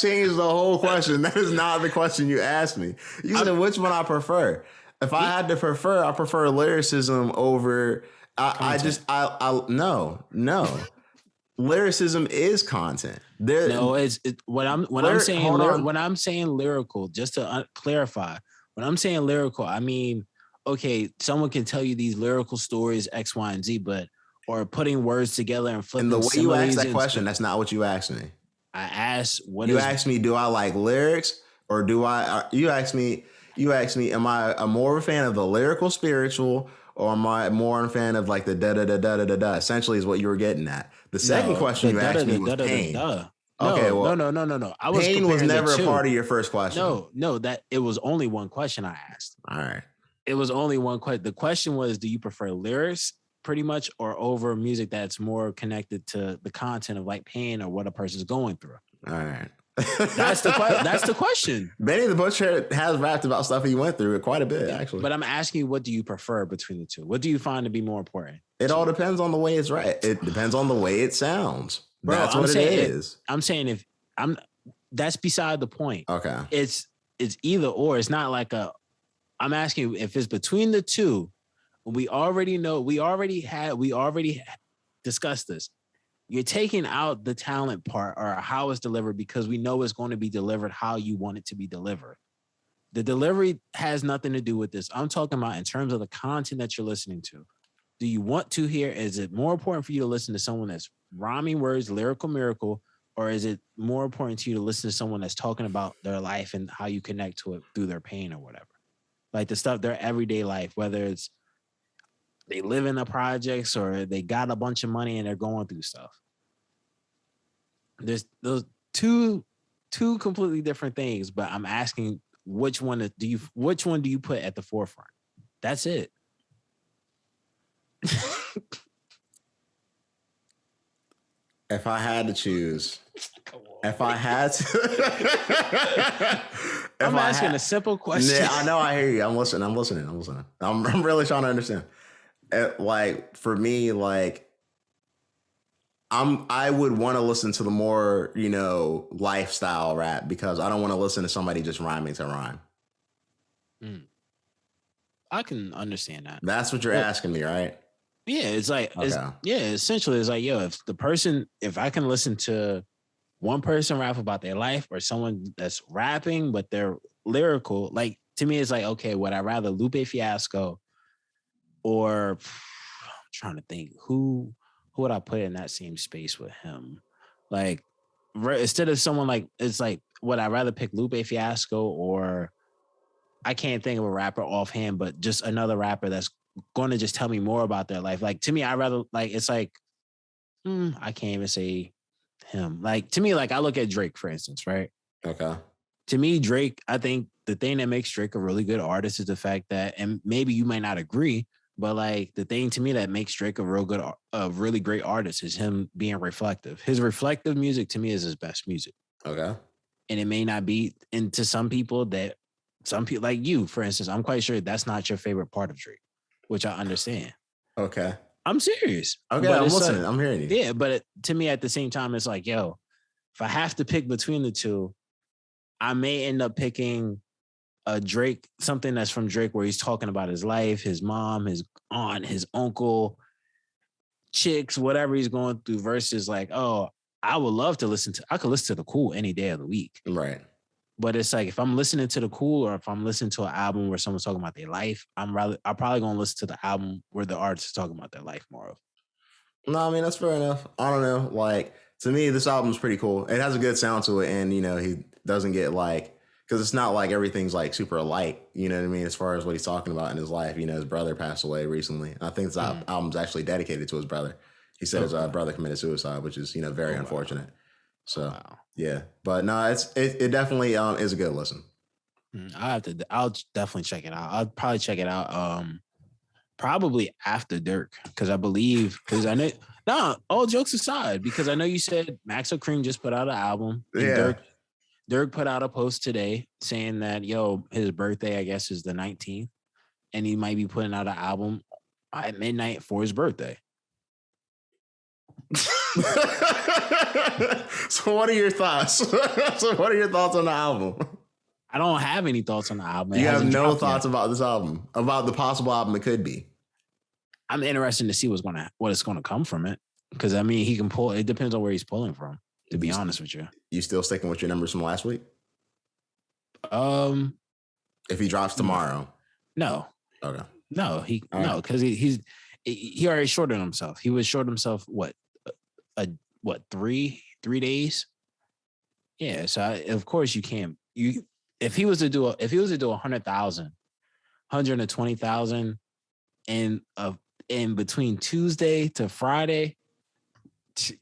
changed the whole question. That is not the question you asked me. You said which one I prefer. If I had to prefer, I prefer lyricism over. No. Lyricism is content. When I'm saying lyrical, just to clarify, when I'm saying lyrical, I mean, okay, someone can tell you these lyrical stories X, Y, and Z, or putting words together and flipping. And the way you asked that question, that's not what you asked me. I asked asked me, do I like lyrics, or do I? You asked me, am I more of a fan of the lyrical spiritual, or am I more a fan of like the da da da da da da da? Essentially, is what you were getting at. The second question you asked me was pain. Okay, well, no. Pain was never a part of your first question. No, that it was only one question I asked. All right. It was only one question. The question was, do you prefer lyrics pretty much, or over music that's more connected to the content of like pain or what a person's going through? All right. That's the question. Benny the Butcher has rapped about stuff he went through quite a bit, actually. But I'm asking you, what do you prefer between the two? What do you find to be more important? It all depends on the way it's right. It depends on the way it sounds. That's what it is. I'm saying that's beside the point. Okay. It's either or. It's not like I'm asking you if it's between the two. We already know. We already discussed this. You're taking out the talent part or how it's delivered because we know it's going to be delivered how you want it to be delivered. The delivery has nothing to do with this. I'm talking about in terms of the content that you're listening to. Do you want to hear? Is it more important for you to listen to someone that's rhyming words, lyrical miracle, or is it more important to you to listen to someone that's talking about their life and how you connect to it through their pain or whatever? Like the stuff, their everyday life, whether it's they live in the projects or they got a bunch of money and they're going through stuff. There's those two completely different things, but I'm asking which one do you put at the forefront? That's it. If I had to choose, if I had to, I'm asking a simple question. Yeah, I know. I hear you. I'm listening. I'm really trying to understand. Like for me, like I would want to listen to the more, lifestyle rap because I don't want to listen to somebody just rhyming to rhyme. I can understand that. That's what you're asking me, right? Yeah, it's like, essentially it's like, if I can listen to one person rap about their life or someone that's rapping, but they're lyrical, like to me, it's like, okay, would I rather Lupe Fiasco or I'm trying to think who would I put in that same space with him? Like instead of someone like, it's like, would I rather pick Lupe Fiasco or I can't think of a rapper offhand, but just another rapper that's going to just tell me more about their life. Like to me, I rather like, it's like, I can't even say him. Like to me, like I look at Drake, for instance, right? Okay. To me, Drake, I think the thing that makes Drake a really good artist is the fact that, and maybe you might not agree, but like the thing to me that makes Drake a really great artist is him being reflective. His reflective music to me is his best music. Okay. And it may not be, and to some people like you, for instance, I'm quite sure that's not your favorite part of Drake, which I understand. Okay. I'm serious. Okay, I'm listening. I'm hearing you. Yeah, but to me at the same time, it's like, if I have to pick between the two, I may end up picking a Drake, something that's from Drake where he's talking about his life, his mom, his aunt, his uncle, chicks, whatever he's going through, versus like, oh, I could listen to the Cool any day of the week. Right. But it's like, if I'm listening to the Cool or if I'm listening to an album where someone's talking about their life, I'm probably going to listen to the album where the artist is talking about their life more of. No, I mean, that's fair enough. I don't know. Like, to me, this album's pretty cool. It has a good sound to it. And, he doesn't get like, because it's not like everything's like super light, you know what I mean? As far as what he's talking about in his life, his brother passed away recently. And I think this album's actually dedicated to his brother. He said his brother committed suicide, which is, very unfortunate. So, yeah. But no, it definitely is a good listen. I'll definitely check it out. I'll probably check it out probably after Durk, because I know, all jokes aside, because I know you said Maxo Kream just put out an album. And Durk put out a post today saying that, his birthday, I guess, is the 19th, and he might be putting out an album at midnight for his birthday. So what are your thoughts? What are your thoughts on the album? I don't have any thoughts on the album. You have no thoughts about this album, about the possible album it could be. I'm interested to see what it's gonna come from it, because I mean, he can pull. It depends on where he's pulling from. To be honest with you, you still sticking with your numbers from last week? If he drops tomorrow, no. Okay. No, because he already shorted himself. He was short himself what 3 days? Yeah. So of course you can't. If he was to do 100,000, 120,000 in between Tuesday to Friday,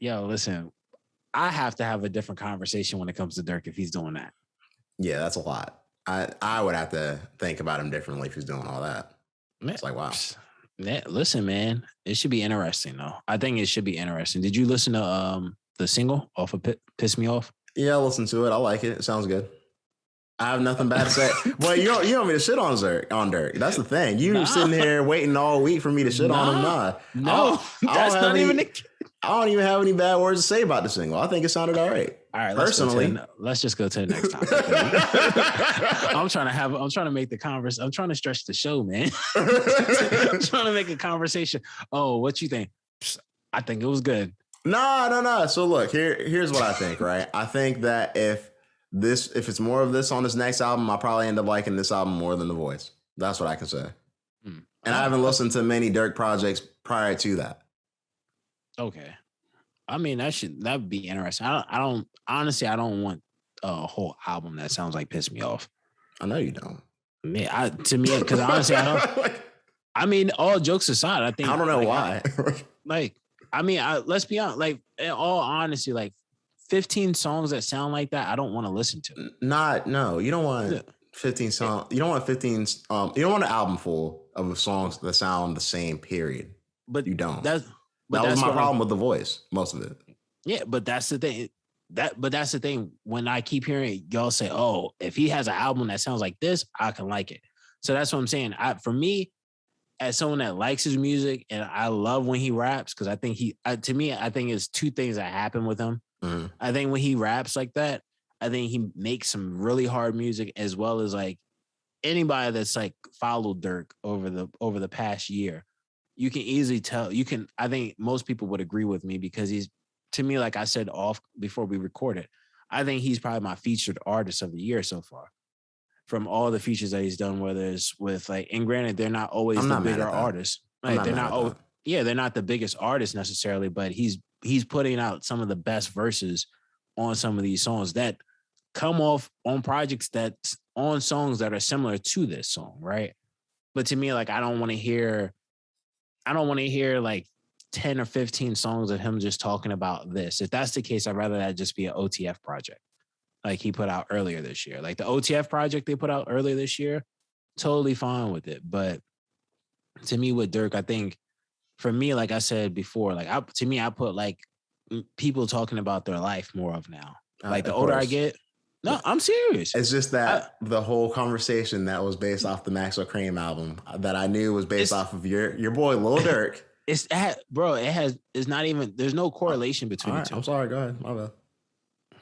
listen, I have to have a different conversation when it comes to Durk if he's doing that. Yeah, that's a lot. I would have to think about him differently if he's doing all that. Man, it's like, wow. Yeah, listen, man, it should be interesting, though. I think it should be interesting. Did you listen to the single off of Piss Me Off? Yeah, I listened to it. I like it. It sounds good. I have nothing bad to say. Well, you don't want me to shit on Durk. That's the thing. You sitting here waiting all week for me to shit on him. No, that's not even the. I don't even have any bad words to say about the single. I think it sounded all right. All right, let's just go to the next topic. I'm trying to make the conversation. I'm trying to stretch the show, man. I'm trying to make a conversation. Oh, what you think? I think it was good. No. So look, here's what I think, right? I think that if it's more of this on this next album, I'll probably end up liking this album more than The Voice. That's what I can say. And I haven't listened to many Durk projects prior to that. Okay. I mean, that'd be interesting. I don't want a whole album that sounds like Piss Me Off. I know you don't. Yeah, because honestly, I don't. I mean, all jokes aside, I think I don't know why. Let's be honest. Like, in all honesty, like 15 songs that sound like that, I don't want to listen to. You don't want 15 songs. You don't want 15. You don't want an album full of songs that sound the same. Period. But you don't. That was my problem with The Voice. Most of it. Yeah, but that's the thing. That's the thing. When I keep hearing y'all say, "Oh, if he has an album that sounds like this, I can like it." So that's what I'm saying. For me, as someone that likes his music, and I love when he raps, because I think I think it's two things that happen with him. Mm-hmm. I think when he raps like that, I think he makes some really hard music, as well as like anybody that's like followed Durk over the past year. You can easily tell. I think most people would agree with me, because he's, to me, like I said off before we recorded, I think he's probably my featured artist of the year so far. From all the features that he's done, whether it's with like, and granted, they're not always the bigger artists. Like they're not the biggest artists necessarily, but he's putting out some of the best verses on some of these songs that come off on projects that's on songs that are similar to this song, right? But to me, like, I don't want to hear like 10 or 15 songs of him just talking about this. If that's the case, I'd rather that just be an OTF project like he put out earlier this year. Like the OTF project they put out earlier this year, totally fine with it. But to me, with Durk, I think for me, like I said before, like I put like people talking about their life more of now. Like the older I get, no, I'm serious. It's just that the whole conversation that was based off the Maxo Kream album that I knew was based off of your boy Lil Durk. There's no correlation between the two. I'm sorry, go ahead. My bad.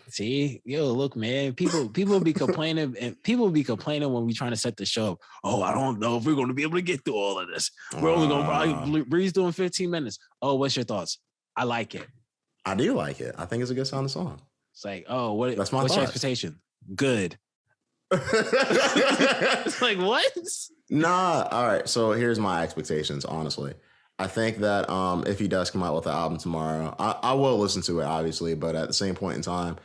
See, yo, look, man. People be complaining, and people be complaining when we trying to set the show up. Oh, I don't know if we're going to be able to get through all of this. We're only going to probably breeze doing 15 minutes. Oh, what's your thoughts? I like it. I do like it. I think it's a good sounding song. It's like, oh, what's your expectation? Good. It's like, what? Nah. All right. So here's my expectations. Honestly, I think that if he does come out with an album tomorrow, I will listen to it, obviously. But at the same point in time,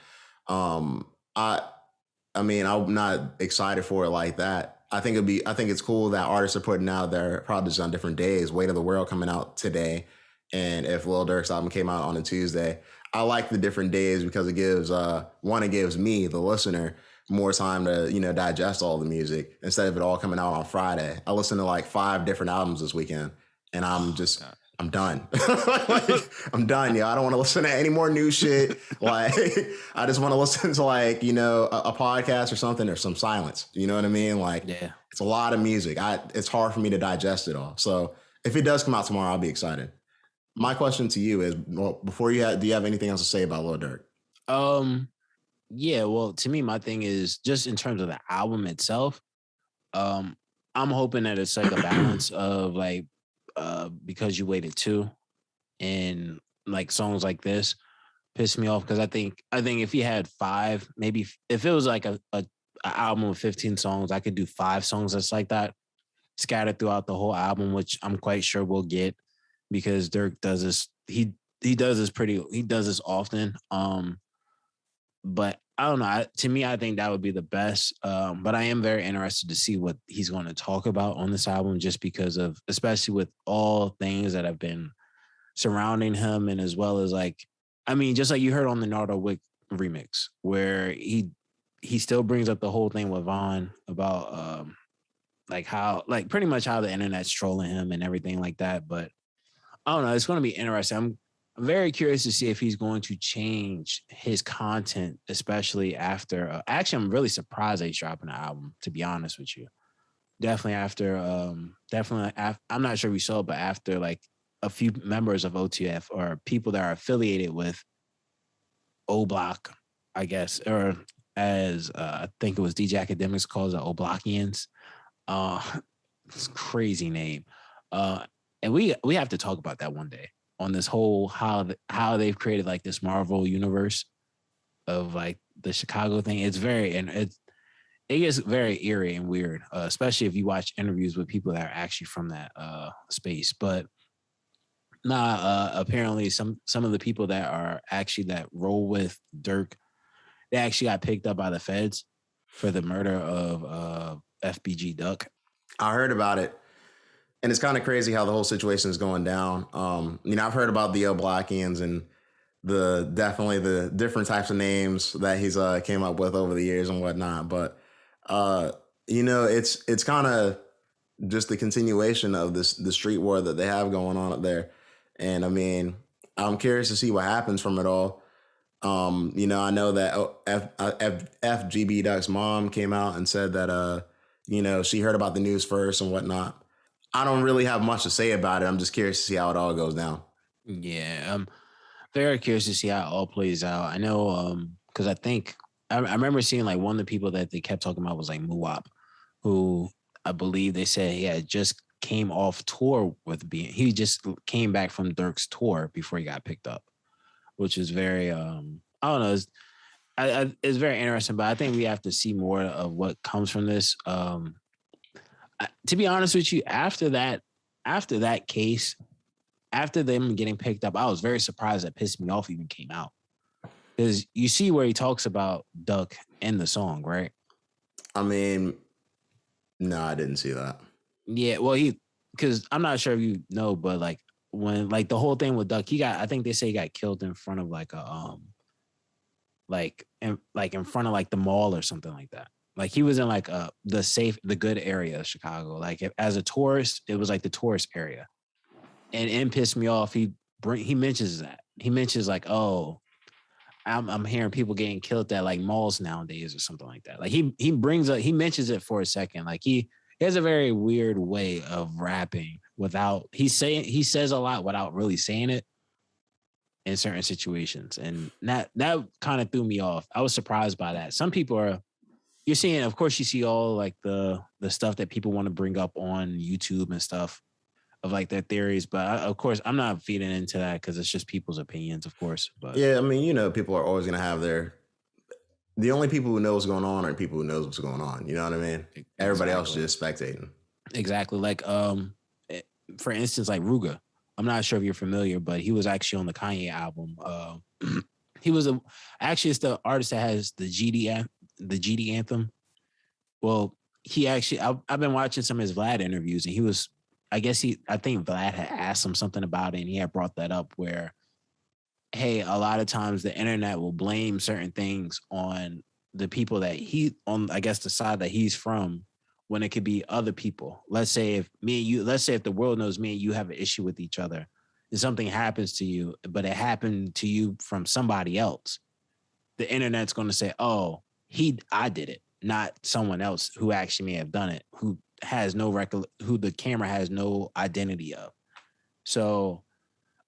I mean, I'm not excited for it like that. I think it's cool that artists are putting out their projects on different days. Weight of the World coming out today, and if Lil Durk's album came out on a Tuesday, I like the different days because it gives it gives me, the listener, more time to, digest all the music instead of it all coming out on Friday. I listened to like 5 different albums this weekend, and I'm done. I'm done, yo. I don't want to listen to any more new shit. Like, I just want to listen to like, a podcast or something, or some silence. You know what I mean? Like, yeah, it's a lot of music. It's hard for me to digest it all. So if it does come out tomorrow, I'll be excited. My question to you is, well, do you have anything else to say about Lil Durk? Yeah, well, to me, my thing is just in terms of the album itself. I'm hoping that it's like a balance of like, Because You Waited Too, and like songs like this piss me off because I think if he had 5, maybe if it was like a album of 15 songs, I could do 5 songs that's like that scattered throughout the whole album, which I'm quite sure we'll get because Durk does this. He does this often. But I don't know. To me, I think that would be the best. But I am very interested to see what he's going to talk about on this album, just because of, especially with all things that have been surrounding him, and as well as like, I mean, just like you heard on the Nardo Wick remix, where he still brings up the whole thing with Vaughn about like how, like pretty much how the internet's trolling him and everything like that. But I don't know. It's going to be interesting. I'm very curious to see if he's going to change his content, especially after. Actually, I'm really surprised that he's dropping an album, to be honest with you. Definitely after. I'm not sure if we saw it, but after like a few members of OTF or people that are affiliated with O Block, I guess, or as I think it was DJ Academics calls it, O Blockians. It's a crazy name. And we have to talk about that one day, on this whole how they've created like this Marvel universe of like the Chicago thing. It gets very eerie and weird, especially if you watch interviews with people that are actually from that space. But apparently some of the people that roll with Durk, they actually got picked up by the feds for the murder of FBG Duck. I heard about it. And it's kind of crazy how the whole situation is going down. I've heard about the Blackians and definitely the different types of names that he's came up with over the years and whatnot. But it's kind of just the continuation of the street war that they have going on up there. And I mean, I'm curious to see what happens from it all. I know that FGB Duck's mom came out and said that she heard about the news first and whatnot. I don't really have much to say about it. I'm just curious to see how it all goes down. Yeah, I'm very curious to see how it all plays out. I know, because I think I remember seeing like one of the people that they kept talking about was like Muwap, who I believe they said he had just came off tour he just came back from Durk's tour before he got picked up, which is very, I don't know. It's very interesting, but I think we have to see more of what comes from this. To be honest with you, after that case, after them getting picked up, I was very surprised that Pissed Me Off even came out. Because you see where he talks about Duck in the song, right? I mean, no, I didn't see that. Yeah, well, because I'm not sure if you know, but like when like the whole thing with Duck, I think they say he got killed in front of like a in front of like the mall or something like that. Like he was in like the good area of Chicago. Like as a tourist, it was like the tourist area. And in Pissed Me Off, he mentions that. He mentions like, oh, I'm hearing people getting killed at like malls nowadays or something like that. Like he mentions it for a second. Like he has a very weird way of rapping without he says a lot without really saying it. in certain situations. And that kind of threw me off. I was surprised by that. Some people are, you're seeing, of course, you see all like the stuff that people want to bring up on YouTube and stuff of like their theories. But of course, I'm not feeding into that because it's just people's opinions, of course. But Yeah, I mean, you know, people are always going to have the only people who know what's going on are people who knows what's going on. You know what I mean? Everybody else is just spectating. Exactly. Like, for instance, like Ruga. I'm not sure if you're familiar, but he was actually on the Kanye album. He was actually, it's the artist that has the GD anthem. Well, he actually, I've been watching some of his Vlad interviews, and I think Vlad had asked him something about it, and he had brought that up where, hey, a lot of times the internet will blame certain things on the people that I guess the side that he's from, when it could be other people. Let's say if the world knows me and you have an issue with each other and something happens to you, but it happened to you from somebody else, the internet's going to say, oh, I did it, not someone else who actually may have done it, who has no record, who the camera has no identity of. So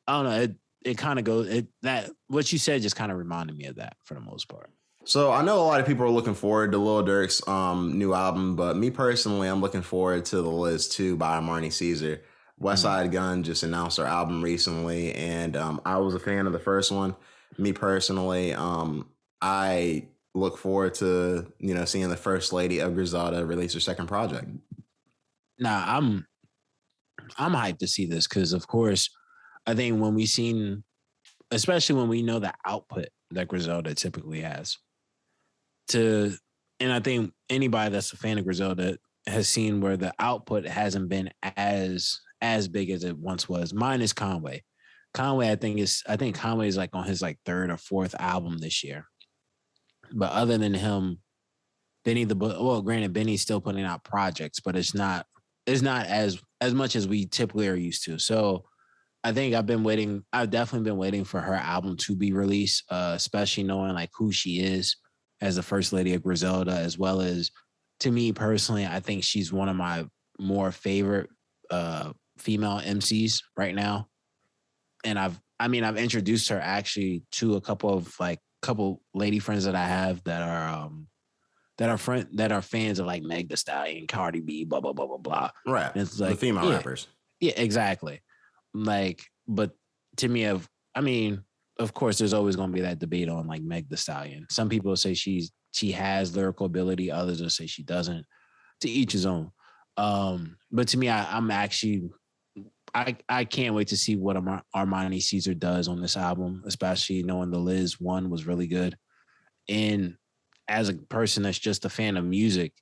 I don't know. It kind of goes, that what you said just kind of reminded me of that for the most part. So I know a lot of people are looking forward to Lil Durk's new album, but me personally, I'm looking forward to The Liz 2 by Marnie Caesar. Westside Gun just announced their album recently, and I was a fan of the first one. Me personally, I look forward to seeing the First Lady of Griselda release her second project. Nah, I'm hyped to see this because, of course, I think when we seen, especially when we know the output that Griselda typically has, and I think anybody that's a fan of Griselda has seen where the output hasn't been as big as it once was. Mine is Conway. I think Conway is like on his like third or fourth album this year. But other than him, granted, Benny's still putting out projects, but it's not as much as we typically are used to. So I think I've definitely been waiting for her album to be released, especially knowing like who she is as the First Lady of Griselda, as well as, to me personally, I think she's one of my more favorite female MCs right now. And I've introduced her actually to a couple lady friends that I have that are fans of like Meg Thee Stallion, Cardi B, blah blah blah blah blah. Right, and it's like the female rappers. Yeah, exactly. Like, but to me, of course, there's always going to be that debate on like Meg Thee Stallion. Some people say she has lyrical ability, others will say she doesn't. To each his own. But to me, I can't wait to see what Armani Caesar does on this album, especially knowing the Liz one was really good. And as a person that's just a fan of music,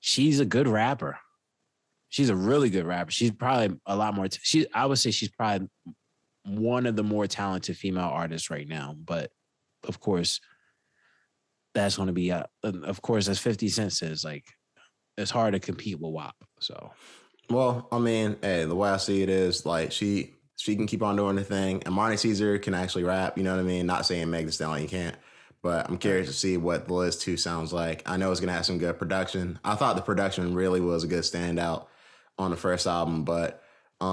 she's a good rapper. She's a really good rapper. She's probably a lot more. I would say she's probably one of the more talented female artists right now. But of course, that's going to be, of course, as 50 Cent says, like, it's hard to compete with WAP. So, well, I mean, hey, the way I see it is like she can keep on doing the thing, and Marnie Caesar can actually rap. You know what I mean? Not saying Meg Thee Stallion can't, but I'm curious to see what the Liz 2 sounds like. I know it's gonna have some good production. I thought the production really was a good standout on the first album, but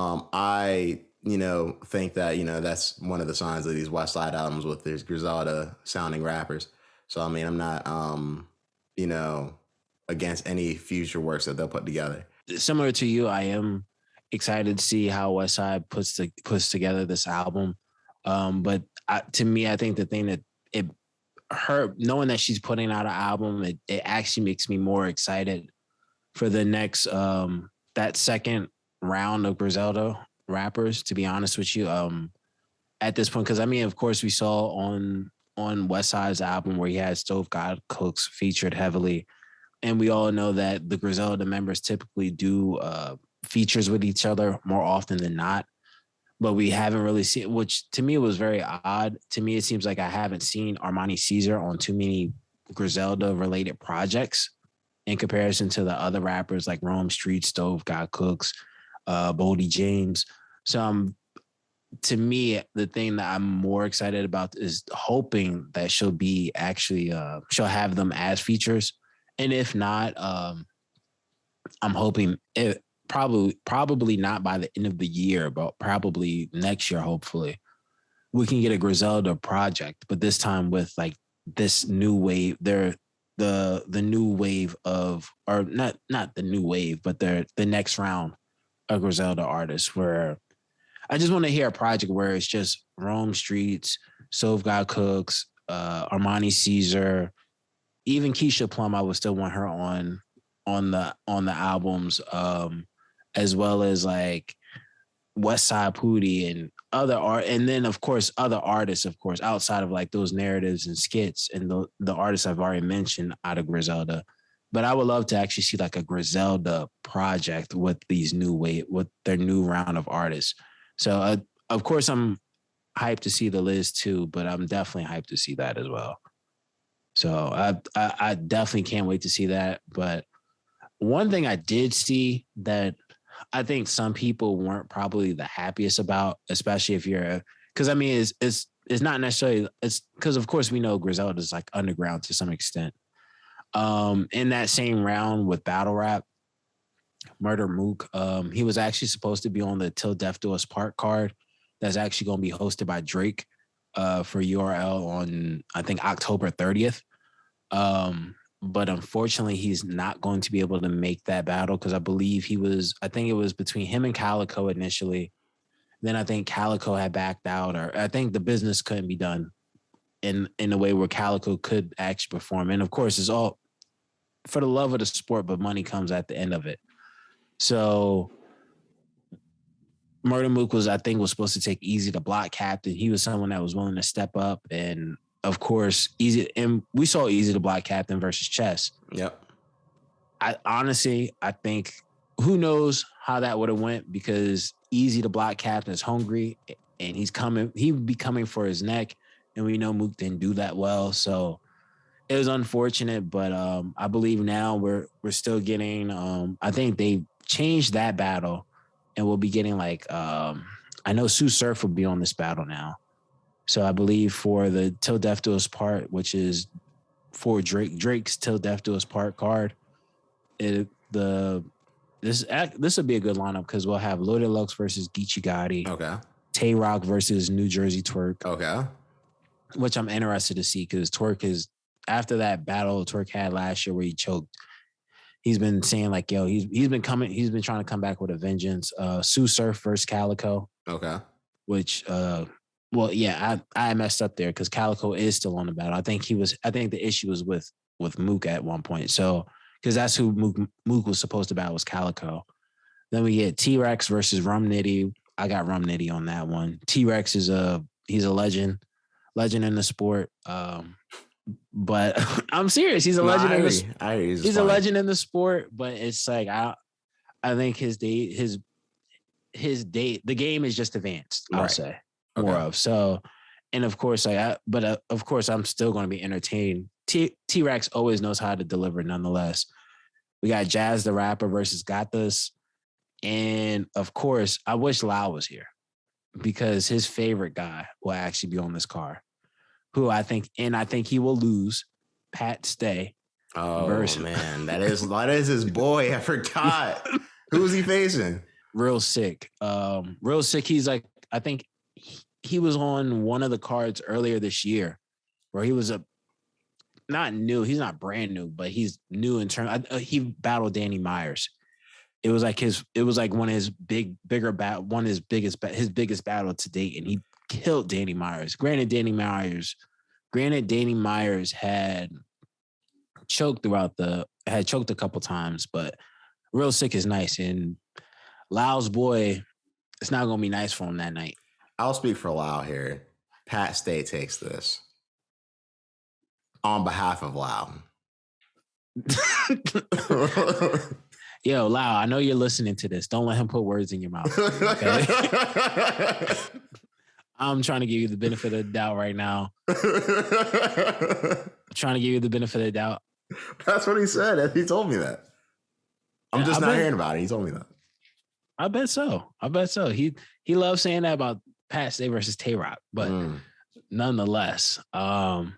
I think that that's one of the signs of these West Side albums with these Griselda sounding rappers. So I mean, I'm not against any future works that they'll put together. Similar to you, I am excited to see how Westside puts together this album. But to me, I think the thing that her knowing that she's putting out an album, it actually makes me more excited for the next that second round of Griselda rappers. To be honest with you, at this point, because I mean, of course, we saw on Westside's album where he had Stove God Cooks featured heavily. And we all know that the Griselda members typically do features with each other more often than not. But we haven't really seen, which to me was very odd. To me, it seems like I haven't seen Armani Caesar on too many Griselda-related projects in comparison to the other rappers like Rome Street, Stove God Cooks, Boldy James. So to me, the thing that I'm more excited about is hoping that she'll be actually, she'll have them as features. And if not, I'm hoping it probably not by the end of the year, but probably next year, hopefully. we can get a Griselda project, but this time with like this new wave. They're the new wave of, or not the new wave, but they're the next round of Griselda artists. Where I just want to hear a project where it's just Rome Streets, Sove God Cooks, Armani Caesar, even Keisha Plum. I would still want her on the albums, as well as like West Side Pootie and other art, and then of course other artists, of course, outside of like those narratives and skits and the artists I've already mentioned out of Griselda. But I would love to actually see like a Griselda project with with their new round of artists. So of course I'm hyped to see the Liz too, but I'm definitely hyped to see that as well. So I definitely can't wait to see that. But one thing I did see that I think some people weren't probably the happiest about, especially if you're, because I mean, it's not necessarily, it's because of course we know Griselda is like underground to some extent. In that same round with battle rap, Murda Mook, he was actually supposed to be on the Till Death Do Us Part card that's actually going to be hosted by Drake for URL on, I think, October 30th. But unfortunately, he's not going to be able to make that battle because I believe I think it was between him and Calico initially. Then I think Calico had backed out, or I think the business couldn't be done in a way where Calico could actually perform. And of course, it's all for the love of the sport, but money comes at the end of it. So Murda Mook was supposed to take Easy the block captain. He was someone that was willing to step up, and of course, we saw Easy the block captain versus Chess. Yep. I think who knows how that would have went, because Easy the block captain is hungry and he would be coming for his neck, and we know Mook didn't do that well. So it was unfortunate, but I believe now we're still getting I think they changed that battle, and we'll be getting like I know Sue Surf will be on this battle now. So I believe for the Till Death Do Us Part, which is for Drake's Till Death Do Us Part card, this will be a good lineup because we'll have Loaded Lux versus Geechee Gotti. Okay. Tay Rock versus New Jersey Twerk. Okay. Which I'm interested to see because Twerk is, after that battle Twerk had last year where he choked, he's been saying like, yo, he's been trying to come back with a vengeance. Sue Surf versus Calico. Okay. Which well, yeah, I messed up there because Calico is still on the battle. I think the issue was with Mook at one point. So, because that's who Mook was supposed to battle, was Calico. Then we get T-Rex versus Rum Nitty. I got Rum Nitty on that one. T-Rex he's a legend in the sport. But I'm serious. He's a legend in the sport. He's a legend in the sport, but it's like I think the game is just advanced, I'll say. More of. So, and of course, of course, I'm still going to be entertained. T-Rex always knows how to deliver nonetheless. We got Jazz the Rapper versus Got This. And of course, I wish Lau was here because his favorite guy will actually be on this card, who I think he will lose, Pat Stay. Oh, man. That is his boy. I forgot. Who's he facing? Real Sick. Real Sick, he's like, I think he was on one of the cards earlier this year where he was not new. He's not brand new, but he's new in terms. He battled Danny Myers. It was like one of his biggest battle to date, and he killed Danny Myers. Granted, Danny Myers had choked a couple times, but Real Sick is nice, and Lau's boy, it's not gonna be nice for him that night. I'll speak for Lau here. Pat Stay takes this on behalf of Lau. Yo, Lau, I know you're listening to this. Don't let him put words in your mouth. Okay? I'm trying to give you the benefit of the doubt right now. That's what he said. He told me that. I'm just not hearing about it. He told me that. I bet so. He loves saying that about Pat Stay versus Tay-Rock, but nonetheless, even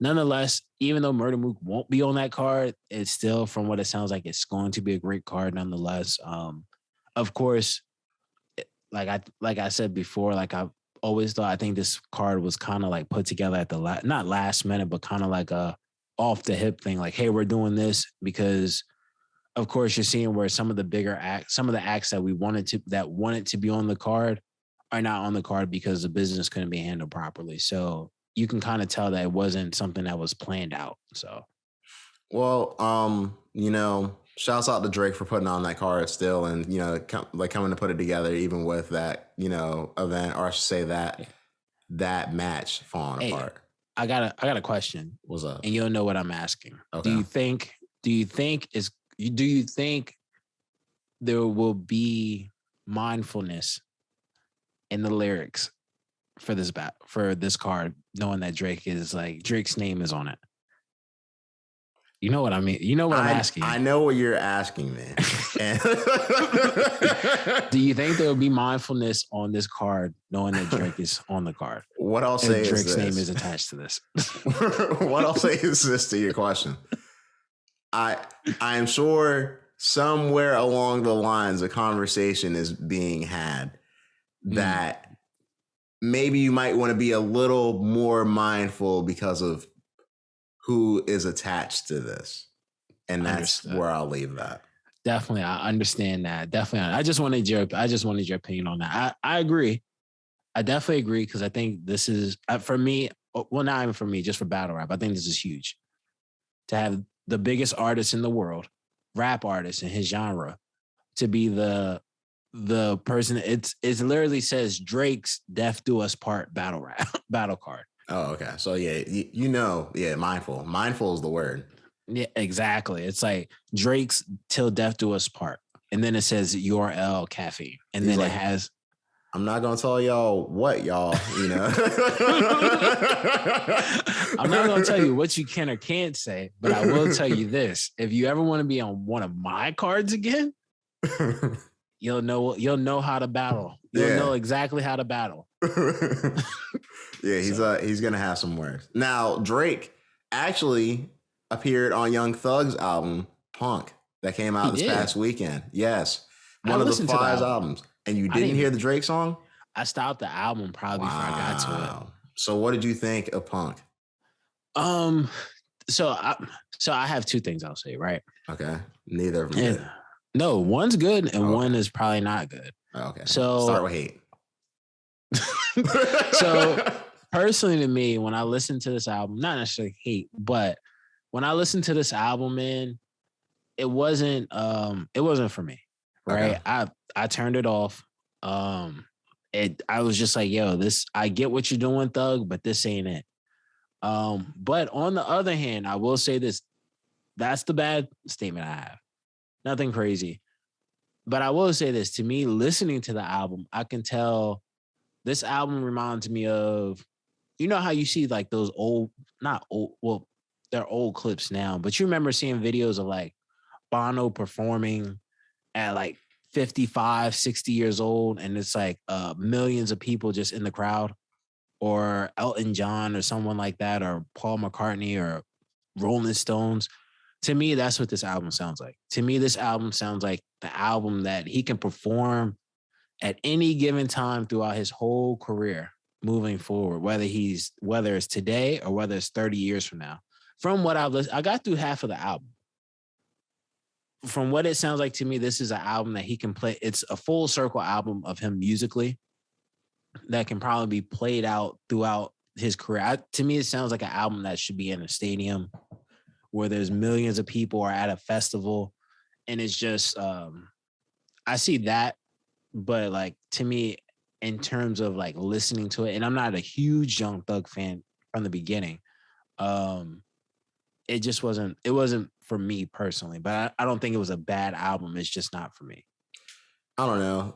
though Murda Mook won't be on that card, it's still, from what it sounds like, it's going to be a great card nonetheless. Of course, like I said before, like I've always thought, I think this card was kind of like put together at the not last minute, but kind of like a off the hip thing. Like, hey, we're doing this because, of course, you're seeing where some of the bigger acts, some of the acts that wanted to be on the card are not on the card because the business couldn't be handled properly. So you can kind of tell that it wasn't something that was planned out. So, well, shouts out to Drake for putting on that card still, and coming to put it together even with that event, or I should say that match falling apart. I got a question. What's up? And you'll know what I'm asking. Okay. Do you think there will be mindfulness in the lyrics for this card, knowing that Drake's name is on it? You know what I mean? You know what I'm asking. I know what you're asking, man. Do you think there will be mindfulness on this card, knowing that Drake is on the card? What I'll say is Drake's name is attached to this. What I'll say is this to your question. I am sure somewhere along the lines a conversation is being had that maybe you might want to be a little more mindful because of who is attached to this. And that's where I'll leave that. Definitely. I understand that. Definitely. I just wanted your opinion on that. I agree. I definitely agree because I think this is, for me, well, not even for me, just for battle rap, I think this is huge. To have the biggest artist in the world, rap artist in his genre, to be the person, it literally says Drake's Death Do Us Part battle card. Oh, okay. So yeah, mindful. Mindful is the word. Yeah, exactly. It's like Drake's Till Death Do Us Part. And then it says URL caffeine. And then it has, I'm not gonna tell y'all what y'all, I'm not gonna tell you what you can or can't say, but I will tell you this. If you ever want to be on one of my cards again, you'll know how to battle. You'll know exactly how to battle. Yeah, he's gonna have some words. Now, Drake actually appeared on Young Thug's album Punk that came out this past weekend. Yes, one of the 5 albums. And you didn't hear the Drake song? I stopped the album probably before I got to it. So what did you think of Punk? So I have 2 things I'll say, right? Okay. Neither of them good. No, one's good and one is probably not good. Okay. So start with hate. So personally to me, when I listen to this album, not necessarily hate, but when I listen to this album, man, it wasn't for me. Right. Okay. I turned it off. I was just like, yo, I get what you're doing, Thug, but this ain't it. But on the other hand, I will say this. That's the bad statement I have. Nothing crazy. But I will say this. To me, listening to the album, I can tell this album reminds me of, you know how you see like those they're old clips now, but you remember seeing videos of like Bono performing at like 55, 60 years old, and it's like millions of people just in the crowd, or Elton John or someone like that, or Paul McCartney or Rolling Stones. To me, that's what this album sounds like. To me, this album sounds like the album that he can perform at any given time throughout his whole career moving forward, whether it's today or whether it's 30 years from now. From what I've listened, I got through half of the album. From what it sounds like to me, this is an album that he can play. It's a full circle album of him musically that can probably be played out throughout his career. To me, it sounds like an album that should be in a stadium where there's millions of people, or at a festival. And it's just, I see that. But like, to me, in terms of like listening to it, and I'm not a huge Young Thug fan from the beginning, it wasn't for me personally, but I don't think it was a bad album. It's just not for me. I don't know.